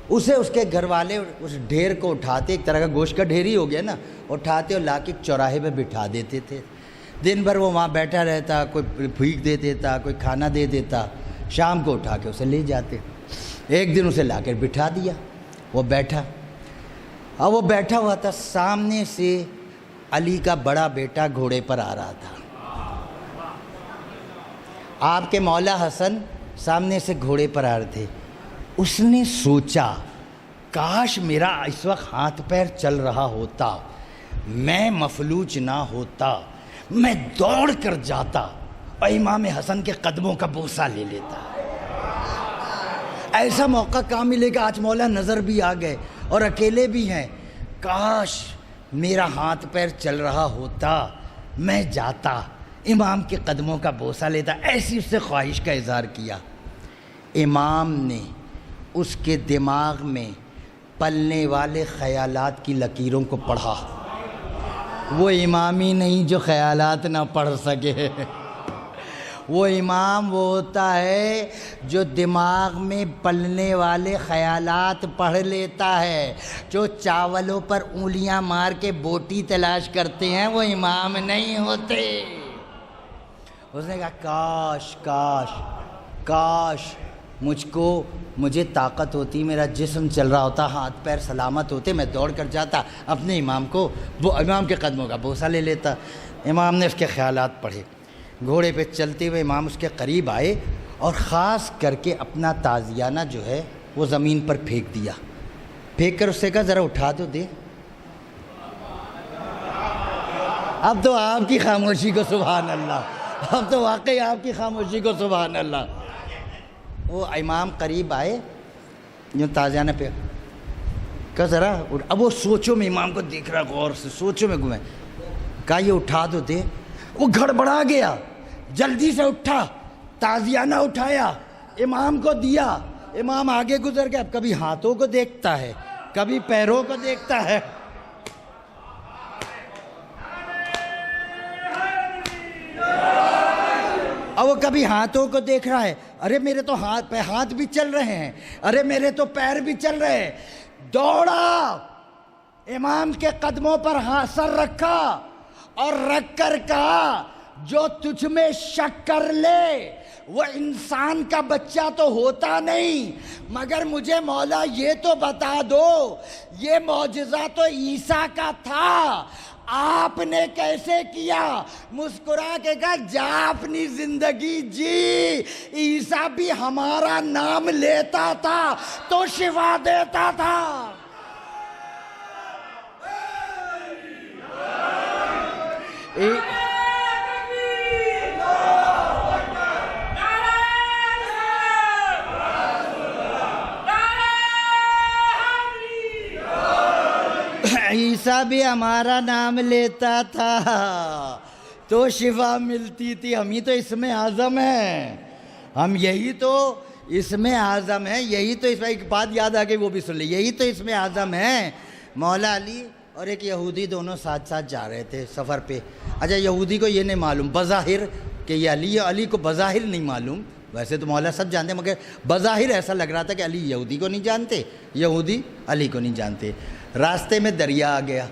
اسے اس کے گھر والے اس ڈھیر کو اٹھاتے، ایک طرح کا گوشت کا ڈھیر ہی ہو گیا نا، اٹھاتے اور لا کے چوراہے پہ بٹھا دیتے تھے۔ دن بھر وہ وہاں بیٹھا رہتا، کوئی بھیک دے دیتا، کوئی کھانا دے دیتا، شام کو اٹھا کے اسے لے جاتے۔ ایک دن اسے لا کر بٹھا دیا، وہ بیٹھا، اب وہ بیٹھا ہوا تھا، سامنے سے علی کا بڑا بیٹا گھوڑے پر آ رہا تھا، آپ کے مولا حسن سامنے سے گھوڑے پر آ رہے تھے۔ اس نے سوچا کاش میرا اس وقت ہاتھ پیر چل رہا ہوتا، میں مفلوج نہ ہوتا، میں دوڑ کر جاتا اور امام حسن کے قدموں کا بوسہ لے لیتا۔ ایسا موقع کہاں ملے گا؟ آج مولا نظر بھی آ گئے اور اکیلے بھی ہیں، کاش میرا ہاتھ پیر چل رہا ہوتا، میں جاتا امام کے قدموں کا بوسہ لیتا۔ ایسی اس سے خواہش کا اظہار کیا۔ امام نے اس کے دماغ میں پلنے والے خیالات کی لکیروں کو پڑھا۔ وہ امام ہی نہیں جو خیالات نہ پڑھ سکے، وہ امام وہ ہوتا ہے جو دماغ میں پلنے والے خیالات پڑھ لیتا ہے۔ جو چاولوں پر انگلیاں مار کے بوٹی تلاش کرتے ہیں وہ امام نہیں ہوتے۔ اس نے کہا کاش کاش کاش مجھے طاقت ہوتی، میرا جسم چل رہا ہوتا، ہاتھ پیر سلامت ہوتے، میں دوڑ کر جاتا اپنے امام کے قدموں کا بوسہ لے لیتا۔ امام نے اس کے خیالات پڑھے، گھوڑے پہ چلتے ہوئے امام اس کے قریب آئے اور خاص کر کے اپنا تازیانہ جو ہے وہ زمین پر پھینک دیا، پھینک کر اس سے کہا ذرا اٹھا دو دے۔ اب تو آپ کی خاموشی کو سبحان اللہ، اب تو واقعی آپ کی خاموشی کو سبحان اللہ۔ وہ امام قریب آئے، جو تازیانہ پہ کہا ذرا، اب وہ سوچوں میں امام کو دیکھ رہا، غور سے سوچوں میں گھومے، کہا یہ اٹھا دو دے۔ وہ گھڑبڑا گیا، جلدی سے اٹھا، تازیانہ اٹھایا، امام کو دیا۔ امام آگے گزر گیا، اب کبھی ہاتھوں کو دیکھتا ہے، کبھی پیروں کو دیکھتا ہے۔ اور وہ کبھی ہاتھوں کو دیکھ رہا ہے، ارے میرے تو ہاتھ بھی چل رہے ہیں، ارے میرے تو پیر بھی چل رہے ہیں۔ دوڑا، امام کے قدموں پر سر رکھا اور رکھ کر کہا جو تجھ میں شک کر لے وہ انسان کا بچہ تو ہوتا نہیں، مگر مجھے مولا یہ تو بتا دو یہ معجزہ تو عیسیٰ کا تھا، آپ نے کیسے کیا؟ مسکرا کے کہا جا اپنی زندگی جی، عیسیٰ بھی ہمارا نام لیتا تھا تو شفا دیتا تھا۔ عیسیٰ بھی ہمارا نام لیتا تھا تو شفا ملتی تھی۔ ہم ہی تو اسم اعظم ہیں، ہم یہی تو اسم اعظم ہیں، یہی تو اس میں ایک بات یاد آ گئی وہ بھی سن لیں، یہی تو اسم اعظم ہیں۔ مولا علی اور ایک یہودی دونوں ساتھ ساتھ جا رہے تھے سفر پہ۔ اچھا یہودی کو یہ نہیں معلوم بظاہر کہ یہ علی کو بظاہر نہیں معلوم، ویسے تو مولا سب جانتے مگر بظاہر ایسا لگ رہا تھا کہ علی یہودی کو نہیں جانتے، یہودی علی کو نہیں جانتے۔ راستے میں دریا آ گیا،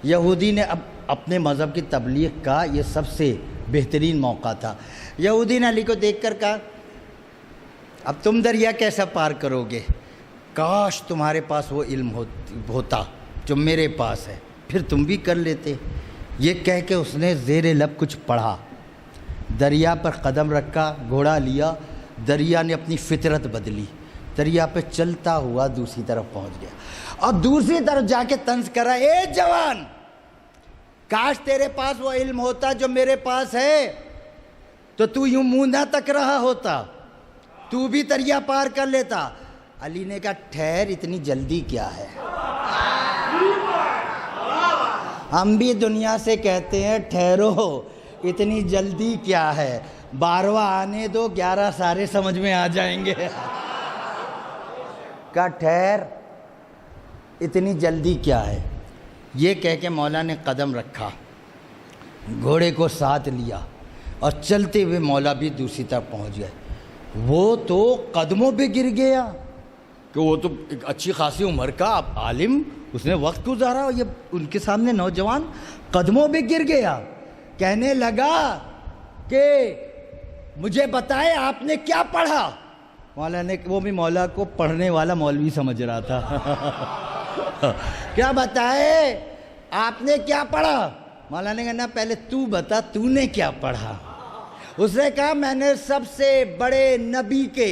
یہودی نے اب اپنے مذہب کی تبلیغ کا یہ سب سے بہترین موقع تھا۔ یہودی نے علی کو دیکھ کر کہا اب تم دریا کیسا پار کرو گے؟ کاش تمہارے پاس وہ علم ہوتا جو میرے پاس ہے، پھر تم بھی کر لیتے۔ یہ کہہ کے اس نے زیر لب کچھ پڑھا، دریا پر قدم رکھا، گھوڑا لیا، دریا نے اپنی فطرت بدلی، دریا پہ چلتا ہوا دوسری طرف پہنچ گیا اور دوسری طرف جا کے طنز کرا اے جوان کاش تیرے پاس وہ علم ہوتا جو میرے پاس ہے تو تو یوں منہ نہ تک رہا ہوتا، تو بھی دریا پار کر لیتا۔ علی نے کہا ٹھہر اتنی جلدی کیا ہے؟ ہم بھی دنیا سے کہتے ہیں ٹھہرو اتنی جلدی کیا ہے، 12واں آنے دو 11 سارے سمجھ میں آ جائیں گے۔ کہا ٹھہر اتنی جلدی کیا ہے؟ یہ کہہ کے مولا نے قدم رکھا، گھوڑے کو ساتھ لیا اور چلتے ہوئے مولا بھی دوسری طرف پہنچ گئے۔ وہ تو قدموں پہ گر گیا کہ وہ تو ایک اچھی خاصی عمر کا عالم، اس نے وقت گزارا، یہ ان کے سامنے نوجوان قدموں پہ گر گیا، کہنے لگا کہ مجھے بتائے آپ نے کیا پڑھا؟ مولا نے وہ بھی مولا کو پڑھنے والا مولوی سمجھ رہا تھا۔ کیا بتائے آپ نے کیا پڑھا؟ مولا نے کہا نا پہلے تو بتا تو نے کیا پڑھا؟ اس نے کہا میں نے سب سے بڑے نبی کے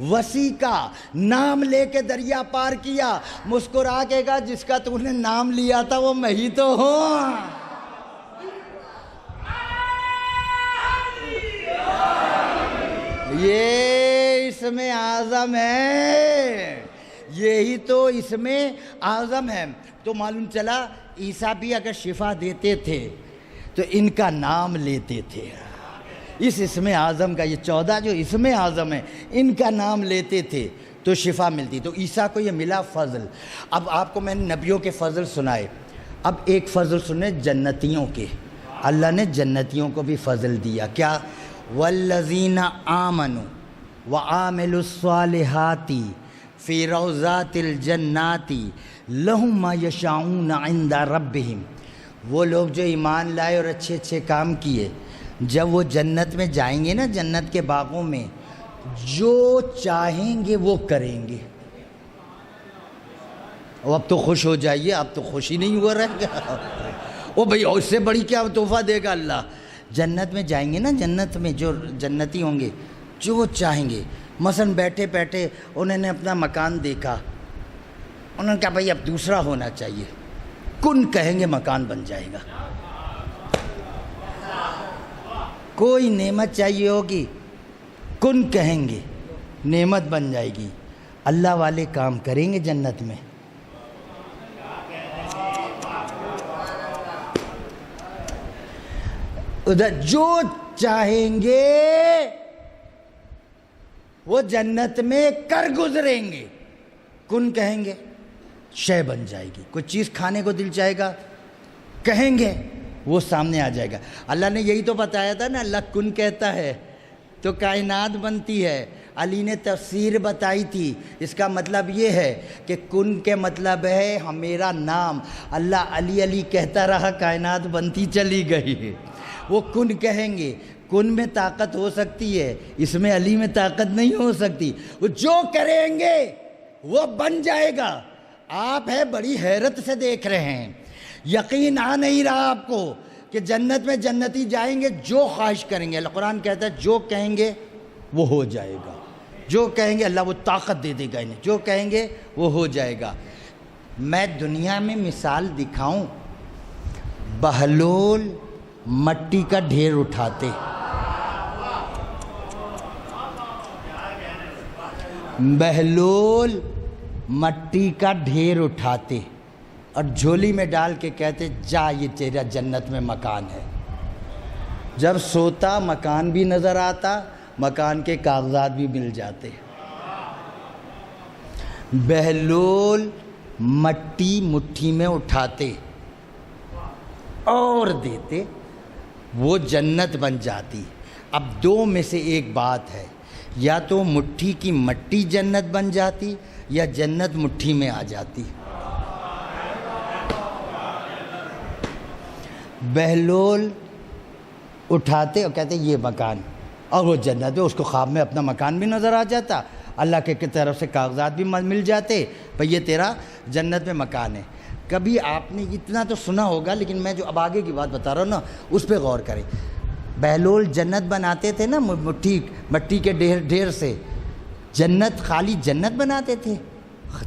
وصی کا نام لے کے دریا پار کیا۔ مسکرا کے کہا جس کا تو نے نام لیا تھا وہ میں ہی تو ہوں۔ یہ اسم اعظم ہے، یہی تو اسم اعظم ہے۔ تو معلوم چلا عیسیٰ بھی اگر شفا دیتے تھے تو ان کا نام لیتے تھے، اس اسم اعظم کا، یہ 14 جو اسم اعظم ہے ان کا نام لیتے تھے تو شفا ملتی۔ تو عیسیٰ کو یہ ملا فضل۔ اب آپ کو میں نے نبیوں کے فضل سنائے، اب ایک فضل سنے جنتیوں کے۔ اللہ نے جنتیوں کو بھی فضل دیا، کیا؟ والذین آمنوا وعاملوا الصالحات فی روضات الجنات لہم ما یشاؤون عند ربہم۔ وہ لوگ جو ایمان لائے اور اچھے اچھے کام کیے، جب وہ جنت میں جائیں گے نا، جنت کے باغوں میں جو چاہیں گے وہ کریں گے۔ اب تو خوش ہو جائیے، اب تو خوشی نہیں ہوا رہے گا۔ او بھئی اس سے بڑی کیا تحفہ دے گا اللہ؟ جنت میں جائیں گے نا، جنت میں جو جنتی ہوں گے جو چاہیں گے، مثلا بیٹھے بیٹھے انہوں نے اپنا مکان دیکھا، انہوں نے کہا بھئی اب دوسرا ہونا چاہیے، کن کہیں گے مکان بن جائے گا۔ کوئی نعمت چاہیے ہوگی، کن کہیں گے نعمت بن جائے گی۔ اللہ والے کام کریں گے جنت میں۔ ادھر جو چاہیں گے وہ جنت میں کر گزریں گے، کن کہیں گے شے بن جائے گی۔ کوئی چیز کھانے کو دل چاہے گا کہیں گے وہ سامنے آ جائے گا۔ اللہ نے یہی تو بتایا تھا نا، اللہ کن کہتا ہے تو کائنات بنتی ہے۔ علی نے تفسیر بتائی تھی، اس کا مطلب یہ ہے کہ کن کے مطلب ہے میرا نام، اللہ علی علی کہتا رہا، کائنات بنتی چلی گئی۔ وہ کن کہیں گے. کن میں طاقت ہو سکتی ہے, اس میں علی میں طاقت نہیں ہو سکتی. وہ جو کریں گے وہ بن جائے گا. آپ ہے بڑی حیرت سے دیکھ رہے ہیں, یقین آ نہیں رہا آپ کو کہ جنت میں جنتی جائیں گے جو خواہش کریں گے. اللہ قرآن کہتا ہے جو کہیں گے وہ ہو جائے گا. جو کہیں گے اللہ وہ طاقت دے دے گا انہیں, جو کہیں گے وہ ہو جائے گا. میں دنیا میں مثال دکھاؤں, بہلول مٹی کا ڈھیر اٹھاتے, بہلول مٹی کا ڈھیر اٹھاتے اور جھولی میں ڈال کے کہتے جا یہ تیرا جنت میں مکان ہے. جب سوتا مکان بھی نظر آتا, مکان کے کاغذات بھی مل جاتے. بہلول مٹی مٹھی میں اٹھاتے اور دیتے, وہ جنت بن جاتی. اب دو میں سے ایک بات ہے, یا تو مٹھی کی مٹی جنت بن جاتی یا جنت مٹھی میں آ جاتی. بہلول اٹھاتے اور کہتے یہ مکان, اور وہ جنت میں, اس کو خواب میں اپنا مکان بھی نظر آ جاتا, اللہ کے طرف سے کاغذات بھی مل جاتے, بھئی یہ تیرا جنت میں مکان ہے. کبھی آپ نے اتنا تو سنا ہوگا, لیکن میں جو اب آگے کی بات بتا رہا ہوں نا اس پہ غور کریں. بہلول جنت بناتے تھے نا مٹی کے ڈھیر سے, جنت خالی جنت بناتے تھے.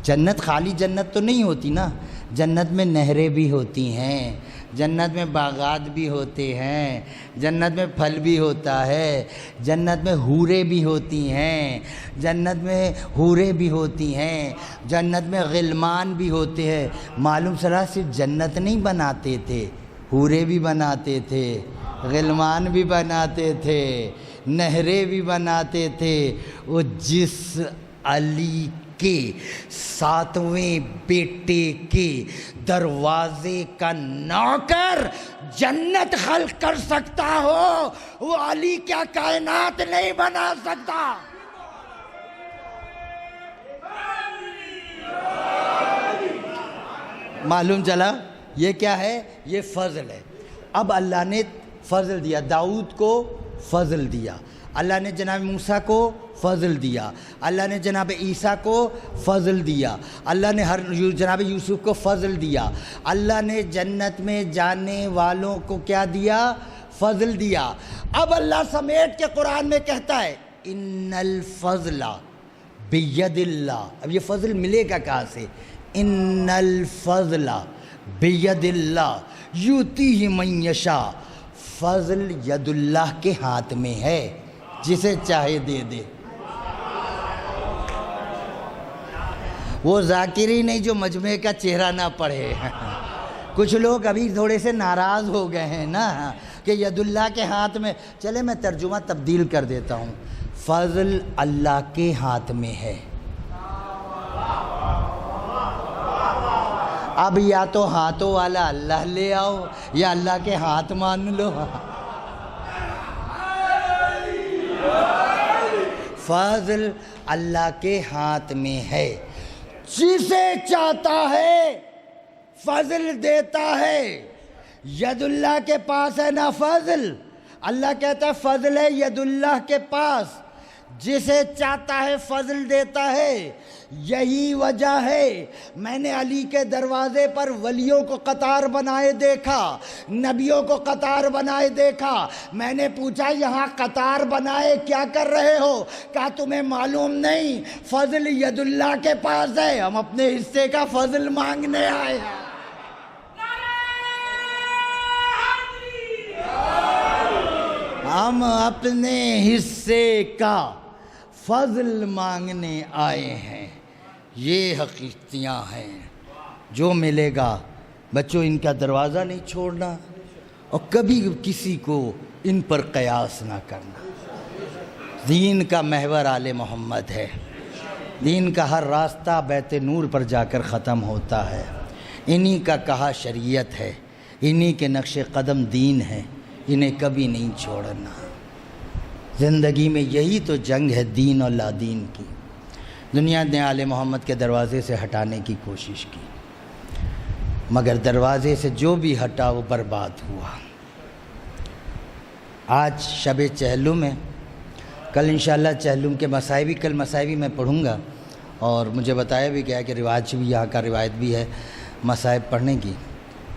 جنت خالی جنت تو نہیں ہوتی نا, جنت میں نہریں بھی ہوتی ہیں, جنت میں باغات بھی ہوتے ہیں, جنت میں پھل بھی ہوتا ہے, جنت میں حوریں بھی ہوتی ہیں, جنت میں حوریں بھی ہوتی ہیں, جنت میں غلمان بھی ہوتے ہیں. معلوم صلاح صرف جنت نہیں بناتے تھے, حوریں بھی بناتے تھے, غلمان بھی بناتے تھے, نہریں بھی بناتے تھے. وہ جس علی کے 7ویں بیٹے کے دروازے کا نوکر جنت خلق کر سکتا ہو, وہ علی کیا کائنات نہیں بنا سکتا؟ معلوم چلا یہ کیا ہے؟ یہ فضل ہے. اب اللہ نے فضل دیا, داؤد کو فضل دیا, اللہ نے جناب موسیٰ کو فضل دیا, اللہ نے جناب عیسیٰ کو فضل دیا, اللہ نے جناب یوسف کو فضل دیا, اللہ نے جنت میں جانے والوں کو کیا دیا؟ فضل دیا. اب اللہ سمیٹ کے قرآن میں کہتا ہے ان الفضل بید اللہ. اب یہ فضل ملے گا کہاں سے؟ ان الفضل بید اللہ یؤتیہ من یشاء. فضل ید اللہ کے ہاتھ میں ہے, جسے چاہے دے دے. وہ ذاکری نہیں جو مجمع کا چہرہ نہ پڑھے. کچھ لوگ ابھی تھوڑے سے ناراض ہو گئے ہیں نا کہ ید اللہ کے ہاتھ میں. چلے میں ترجمہ تبدیل کر دیتا ہوں, فضل اللہ کے ہاتھ میں ہے. اب یا تو ہاتھوں والا اللہ لے آؤ یا اللہ کے ہاتھ مان لو. فضل اللہ کے ہاتھ میں ہے, جسے چاہتا ہے فضل دیتا ہے. ید اللہ کے پاس ہے نا فضل, اللہ کہتا ہے فضل ہے ید اللہ کے پاس, جسے چاہتا ہے فضل دیتا ہے. یہی وجہ ہے میں نے علی کے دروازے پر ولیوں کو قطار بنائے دیکھا, نبیوں کو قطار بنائے دیکھا. میں نے پوچھا یہاں قطار بنائے کیا کر رہے ہو؟ کہا تمہیں معلوم نہیں فضل ید اللہ کے پاس ہے, ہم اپنے حصے کا فضل مانگنے آئے ہیں. ہم اپنے حصے کا فضل مانگنے آئے ہیں. یہ حقیقتیاں ہیں. جو ملے گا بچوں ان کا دروازہ نہیں چھوڑنا, اور کبھی کسی کو ان پر قیاس نہ کرنا. دین کا محور آل محمد ہے, دین کا ہر راستہ بیت نور پر جا کر ختم ہوتا ہے. انہی کا کہا شریعت ہے, انہی کے نقش قدم دین ہے, انہیں کبھی نہیں چھوڑنا. زندگی میں یہی تو جنگ ہے دین اور لا دین کی. دنیا نے آل محمد کے دروازے سے ہٹانے کی کوشش کی, مگر دروازے سے جو بھی ہٹا وہ برباد ہوا. آج شب چہلم ہے، کل انشاءاللہ چہلم کے مسائبی، کل مسائبی میں پڑھوں گا، اور مجھے بتایا بھی گیا کہ رواج بھی یہاں کا روایت بھی ہے مسائب پڑھنے کی،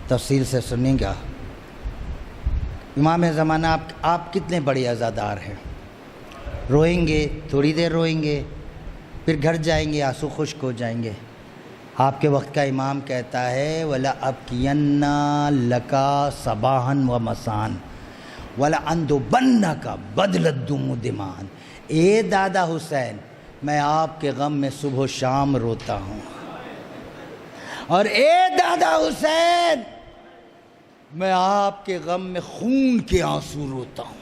تفصیل سے سنیں گا۔ امام زمانہ آپ کتنے بڑے عزادار ہیں، روئیں گے تھوڑی دیر روئیں گے، پھر گھر جائیں گے آنسو خشک ہو جائیں گے۔ آپ کے وقت کا امام کہتا ہے وَلَا أَبْكِيَنَّ لَكَ صَبَاحًا وَمَسَاءً وَلَأَنْدُبَنَّكَ بَدْلَ الدُّمُ دِمَاءً۔ اے دادا حسین، میں آپ کے غم میں صبح و شام روتا ہوں، اور اے دادا حسین، میں آپ کے غم میں خون کے آنسو روتا ہوں۔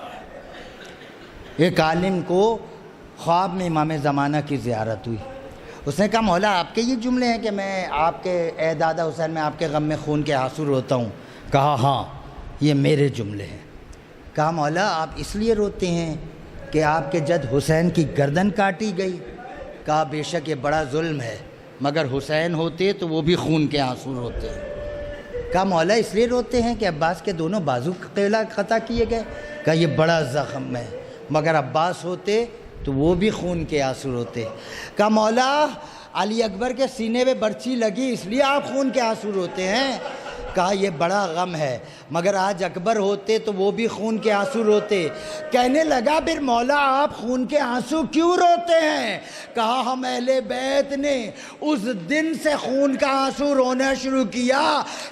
ایک عالم کو خواب میں امام زمانہ کی زیارت ہوئی، اس نے کہا مولا آپ کے یہ جملے ہیں کہ میں آپ کے اے دادا حسین میں آپ کے غم میں خون کے آنسو روتا ہوں؟ کہا ہاں یہ میرے جملے ہیں۔ کہا مولا آپ اس لیے روتے ہیں کہ آپ کے جد حسین کی گردن کاٹی گئی؟ کہا بے شک یہ بڑا ظلم ہے، مگر حسین ہوتے تو وہ بھی خون کے آنسو روتے ہیں۔ کہا مولا اس لیے روتے ہیں کہ عباس کے دونوں بازو قلعہ قطع کیے گئے؟ کہا یہ بڑا زخم ہے، مگر عباس ہوتے تو وہ بھی خون کے آنسو روتے۔ کہا مولا علی اکبر کے سینے میں برچی لگی اس لیے آپ خون کے آنسو روتے ہیں؟ کہا یہ بڑا غم ہے، مگر آج اکبر ہوتے تو وہ بھی خون کے آنسو روتے۔ کہنے لگا پھر مولا آپ خون کے آنسو کیوں روتے ہیں؟ کہا ہم اہل بیت نے اس دن سے خون کا آنسو رونا شروع کیا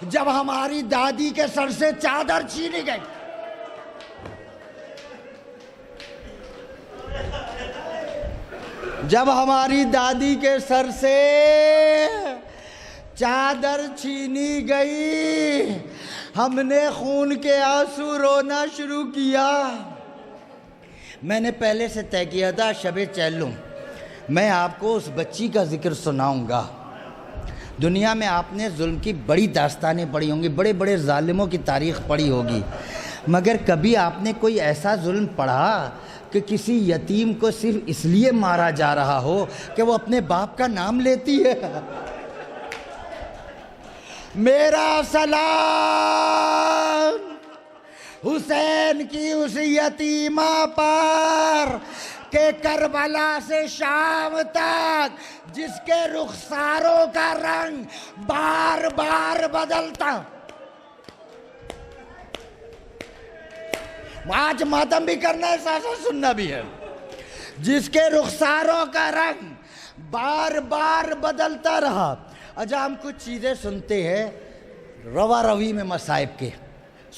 جب ہماری دادی کے سر سے چادر چھینی گئی۔ جب ہماری دادی کے سر سے چادر چھینی گئی ہم نے خون کے آنسو رونا شروع کیا۔ میں نے پہلے سے طے کیا تھا شب چہلم میں آپ کو اس بچی کا ذکر سناؤں گا۔ دنیا میں آپ نے ظلم کی بڑی داستانیں پڑھی ہوں گی، بڑے بڑے ظالموں کی تاریخ پڑھی ہوگی، مگر کبھی آپ نے کوئی ایسا ظلم پڑھا کہ کسی یتیم کو صرف اس لیے مارا جا رہا ہو کہ وہ اپنے باپ کا نام لیتی ہے؟ میرا سلام حسین کی اس یتیمہ پر کہ کربلا سے شام تک جس کے رخساروں کا رنگ بار بار بدلتا، آج ماتم بھی کرنا ہے ساتھ ساتھ سننا بھی ہے، جس کے رخساروں کا رنگ بار بار بدلتا رہا۔ اجا ہم کچھ چیزیں سنتے ہیں روا روی میں مصائب کے،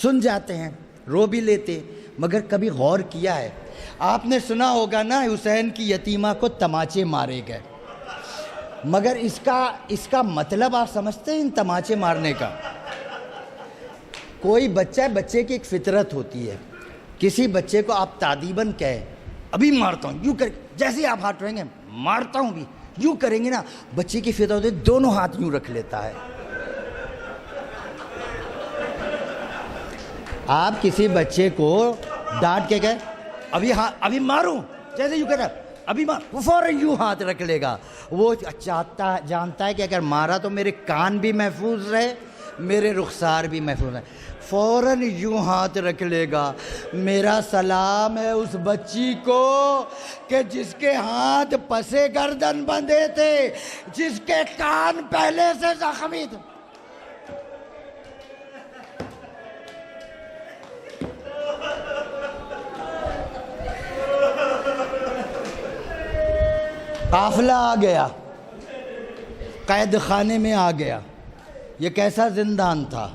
سن جاتے ہیں رو بھی لیتے، مگر کبھی غور کیا ہے؟ آپ نے سنا ہوگا نا حسین کی یتیمہ کو تماچے مارے گئے، مگر اس کا مطلب آپ سمجھتے ہیں ان تماچے مارنے کا؟ کوئی بچہ، بچے کی ایک فطرت ہوتی ہے، کسی بچے کو آپ تادیباً کہیں ابھی مارتا ہوں، یوں کر، جیسے آپ ہاتھ رہیں گے مارتا ہوں بھی، یوں کریں گے نا، بچے کی فطرت ہوتی ہے دونوں ہاتھ یوں رکھ لیتا ہے۔ آپ کسی بچے کو ڈانٹ کے کہیں ابھی ماروں، جیسے یوں کہتا ہے ابھی مار، وہ فوراً یوں ہاتھ رکھ لے گا۔ وہ جانتا ہے کہ اگر مارا تو میرے کان بھی محفوظ رہے، میرے رخسار بھی محفوظ رہے، فوراً یوں ہاتھ رکھ لے گا۔ میرا سلام ہے اس بچی کو کہ جس کے ہاتھ پسے گردن بندھے تھے، جس کے کان پہلے سے زخمی تھے۔ قافلہ آ گیا، قید خانے میں آ گیا۔ یہ کیسا زندان تھا؟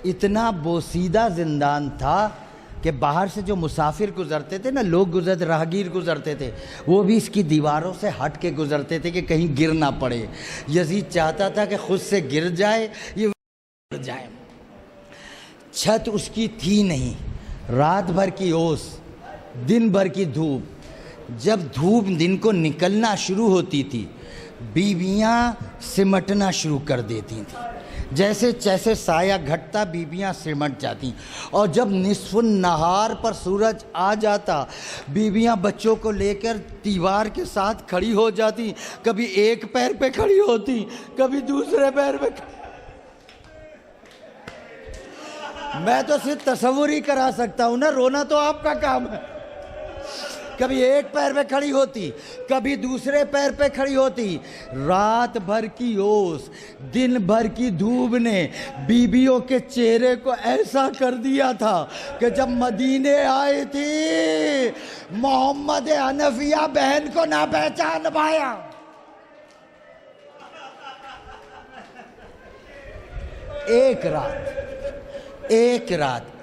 اتنا بوسیدہ زندان تھا کہ باہر سے جو مسافر گزرتے تھے نا، لوگ گزرتے، راہگیر گزرتے تھے، وہ بھی اس کی دیواروں سے ہٹ کے گزرتے تھے کہ کہیں گر نہ پڑے۔ یزید چاہتا تھا کہ خود سے گر جائے، یہ گر جائے۔ چھت اس کی تھی نہیں، رات بھر کی اوس، دن بھر کی دھوپ۔ جب دھوپ دن کو نکلنا شروع ہوتی تھی، بیویاں سمٹنا شروع کر دیتی تھیں، جیسے جیسے سایہ گھٹتا بیویاں سمٹ جاتی، اور جب نصف النہار پر سورج آ جاتا بیویاں بچوں کو لے کر دیوار کے ساتھ کھڑی ہو جاتی، کبھی ایک پیر پہ کھڑی ہوتی، کبھی دوسرے پیر پہ۔ میں تو صرف تصور ہی کرا سکتا ہوں نا، رونا تو آپ کا کام ہے۔ کبھی ایک پیر پہ کھڑی ہوتی، کبھی دوسرے پیر پہ کھڑی ہوتی۔ رات بھر کی اوس، دن بھر کی دھوپ نے بیویوں کے چہرے کو ایسا کر دیا تھا کہ جب مدینے آئی تھی محمد حنفیہ بہن کو نہ پہچان پایا۔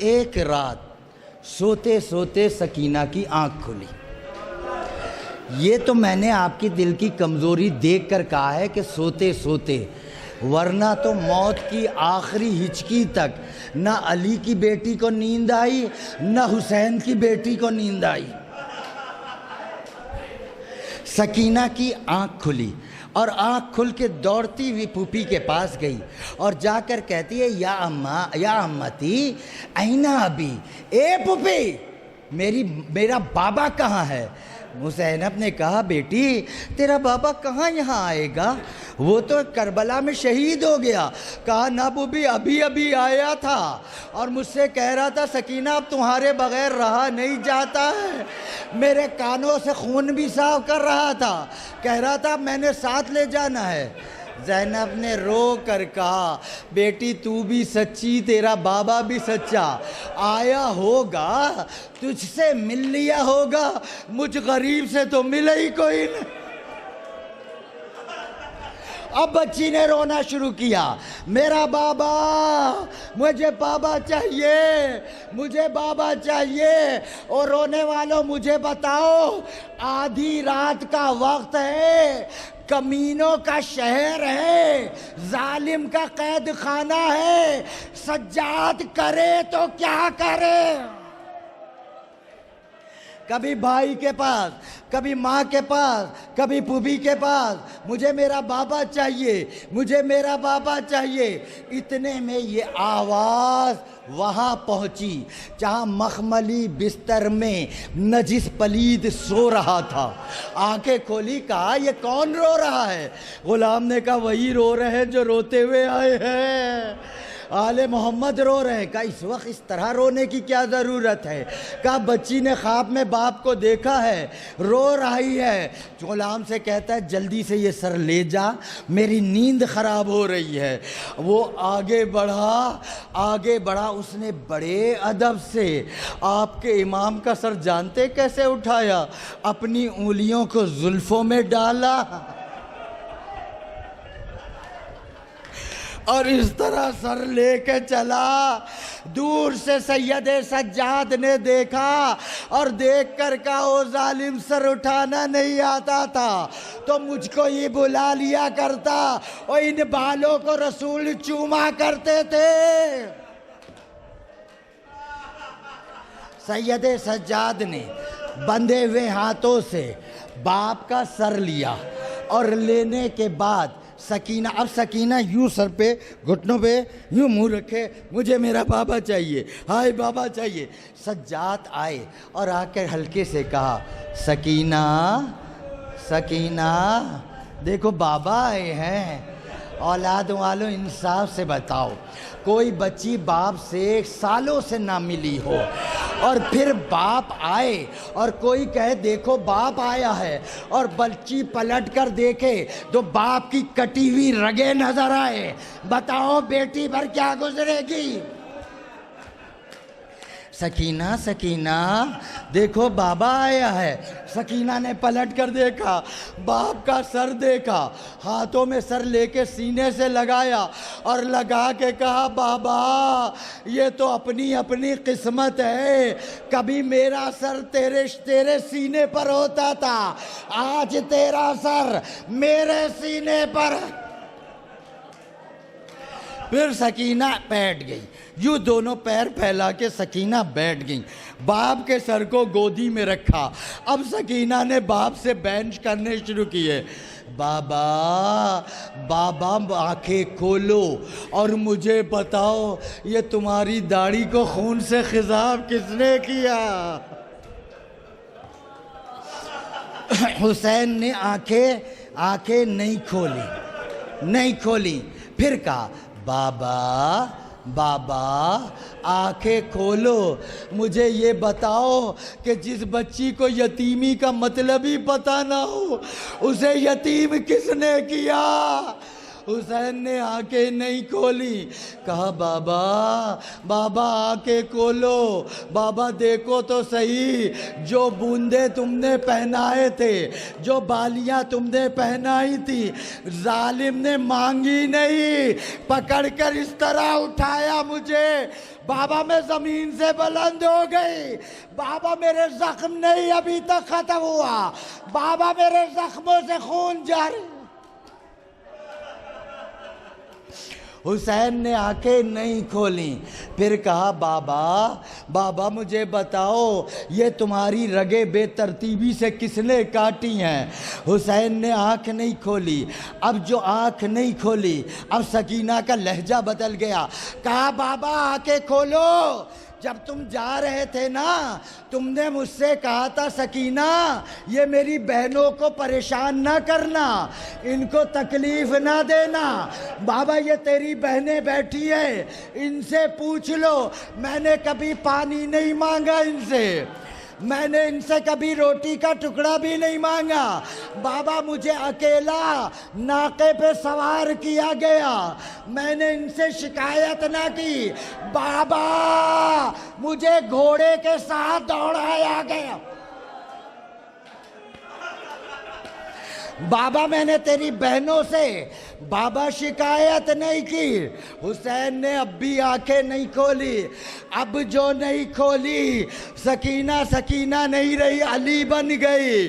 ایک رات سوتے سوتے سکینہ کی آنکھ کھلی۔ یہ تو میں نے آپ کی دل کی کمزوری دیکھ کر کہا ہے کہ سوتے سوتے، ورنہ تو موت کی آخری ہچکی تک نہ علی کی بیٹی کو نیند آئی نہ حسین کی بیٹی کو نیند آئی۔ سکینہ کی آنکھ کھلی اور آنکھ کھل کے دوڑتی ہوئی پھوپھی کے پاس گئی اور جا کر کہتی ہے یا امتی این ابی، اے پھوپھی میرا بابا کہاں ہے؟ زینب نے کہا بیٹی تیرا بابا کہاں یہاں آئے گا، وہ تو کربلا میں شہید ہو گیا۔ کہا نہ پھوپھی ابھی آیا تھا اور مجھ سے کہہ رہا تھا سکینہ اب تمہارے بغیر رہا نہیں جاتا ہے، میرے کانوں سے خون بھی صاف کر رہا تھا، کہہ رہا تھا میں نے ساتھ لے جانا ہے۔ زینب نے رو کر کہا بیٹی تو بھی سچی، تیرا بابا بھی سچا، آیا ہوگا تجھ سے مل لیا ہوگا، مجھ غریب سے تو ملا ہی کوئی نہیں۔ اب بچی نے رونا شروع کیا، میرا بابا، مجھے بابا چاہیے، مجھے بابا چاہیے۔ اور رونے والوں مجھے بتاؤ، آدھی رات کا وقت ہے، کمینوں کا شہر ہے، ظالم کا قید خانہ ہے، سجاد کرے تو کیا کرے؟ کبھی بھائی کے پاس، کبھی ماں کے پاس، کبھی پھوپھی کے پاس، مجھے میرا بابا چاہیے، مجھے میرا بابا چاہیے۔ اتنے میں یہ آواز وہاں پہنچی جہاں مخملی بستر میں نجس پلید سو رہا تھا۔ آنکھیں کھولی، کہا یہ کون رو رہا ہے؟ غلام نے کہا وہی رو رہے ہیں جو روتے ہوئے آئے ہیں، آل محمد رو رہے ہیں۔ کہا اس وقت اس طرح رونے کی کیا ضرورت ہے؟ کہا بچی نے خواب میں باپ کو دیکھا ہے، رو رہی ہے۔ غلام سے کہتا ہے جلدی سے یہ سر لے جا، میری نیند خراب ہو رہی ہے۔ وہ آگے بڑھا، اس نے بڑے ادب سے آپ کے امام کا سر جانتے کیسے اٹھایا؟ اپنی انگلیوں کو زلفوں میں ڈالا اور اس طرح سر لے کے چلا۔ دور سے سید سجاد نے دیکھا اور دیکھ کر کہا او ظالم سر اٹھانا نہیں آتا تھا تو مجھ کو یہ بلا لیا کرتا، اور ان بالوں کو رسول چوما کرتے تھے۔ سید سجاد نے بندھے ہوئے ہاتھوں سے باپ کا سر لیا اور لینے کے بعد سکینہ، اب سکینہ یوں سر پہ گھٹنوں پہ یوں منہ رکھے، مجھے میرا بابا چاہیے، ہائے بابا چاہیے۔ سجاد آئے اور آ کر ہلکے سے کہا سکینہ سکینہ دیکھو بابا آئے ہیں۔ اولاد والوں انصاف سے بتاؤ، کوئی بچی باپ سے سالوں سے نہ ملی ہو اور پھر باپ آئے اور کوئی کہے دیکھو باپ آیا ہے، اور بچی پلٹ کر دیکھے تو باپ کی کٹی ہوئی رگیں نظر آئے، بتاؤ بیٹی پر کیا گزرے گی؟ سکینہ سکینہ دیکھو بابا آیا ہے۔ سکینہ نے پلٹ کر دیکھا، باپ کا سر دیکھا، ہاتھوں میں سر لے کے سینے سے لگایا اور لگا کے کہا بابا یہ تو اپنی اپنی قسمت ہے، کبھی میرا سر تیرے سینے پر ہوتا تھا، آج تیرا سر میرے سینے پر۔ پھر سکینہ بیٹھ گئی، یوں دونوں پیر پھیلا کے سکینہ بیٹھ گئی، باپ کے سر کو گودی میں رکھا۔ اب سکینہ نے باپ سے بینچ کرنے شروع کیے، بابا بابا آنکھیں کھولو اور مجھے بتاؤ یہ تمہاری داڑھی کو خون سے خضاب کس نے کیا؟ حسین نے آنکھیں نہیں کھولی۔ پھر کہا بابا بابا آنکھیں کھولو، مجھے یہ بتاؤ کہ جس بچی کو یتیمی کا مطلب ہی پتہ نہ ہو اسے یتیم کس نے کیا؟ حسین نے آنکھیں نہیں کھولی، کہا بابا آنکھیں کھولو، بابا دیکھو تو صحیح، جو بوندے تم نے پہنائے تھے، جو بالیاں تم نے پہنائی تھی، ظالم نے مانگی نہیں، پکڑ کر اس طرح اٹھایا مجھے، بابا میں زمین سے بلند ہو گئی، بابا میرے زخم نہیں ابھی تک ختم ہوا، بابا میرے زخموں سے خون جاری۔ حسین نے آنکھیں نہیں کھولیں، پھر کہا بابا مجھے بتاؤ یہ تمہاری رگیں بے ترتیبی سے کس نے کاٹی ہیں؟ حسین نے آنکھ نہیں کھولی۔ اب جو آنکھ نہیں کھولی، اب سکینہ کا لہجہ بدل گیا، کہا بابا آنکھیں کھولو، جب تم جا رہے تھے نا تم نے مجھ سے کہا تھا سکینہ یہ میری بہنوں کو پریشان نہ کرنا، ان کو تکلیف نہ دینا، بابا یہ تیری بہنیں بیٹھی ہیں ان سے پوچھ لو، میں نے کبھی پانی نہیں مانگا ان سے، میں نے ان سے کبھی روٹی کا ٹکڑا بھی نہیں مانگا، بابا مجھے اکیلا ناقے پہ سوار کیا گیا، میں نے ان سے شکایت نہ کی، بابا مجھے گھوڑے کے ساتھ دوڑایا گیا، بابا میں نے تیری بہنوں سے بابا شکایت نہیں کی۔ حسین نے اب بھی آنکھیں نہیں کھولی، اب جو نہیں کھولی سکینہ نہیں رہی، علی بن گئی،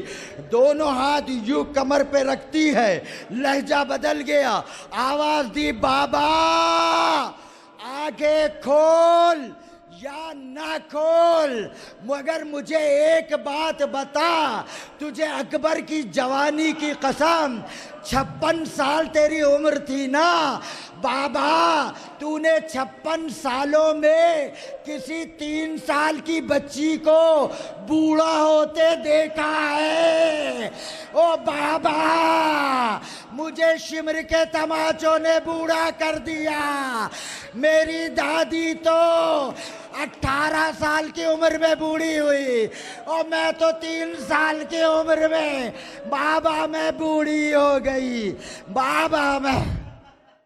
دونوں ہاتھ یوں کمر پہ رکھتی ہے، لہجہ بدل گیا، آواز دی بابا آنکھیں کھول یا نہ کھول، مگر مجھے ایک بات بتا، تجھے اکبر کی جوانی کی قسم 56 سال تیری عمر تھی نا بابا، تو نے 56 سالوں میں کسی 3 سال کی بچی کو بوڑھا ہوتے دیکھا ہے؟ او بابا مجھے شمر کے تماچوں نے بوڑھا کر دیا، میری دادی تو 18 سال کی عمر میں بوڑھی ہوئی اور میں تو 3 سال کی عمر میں، بابا میں بوڑھی ہو گئی، بابا میں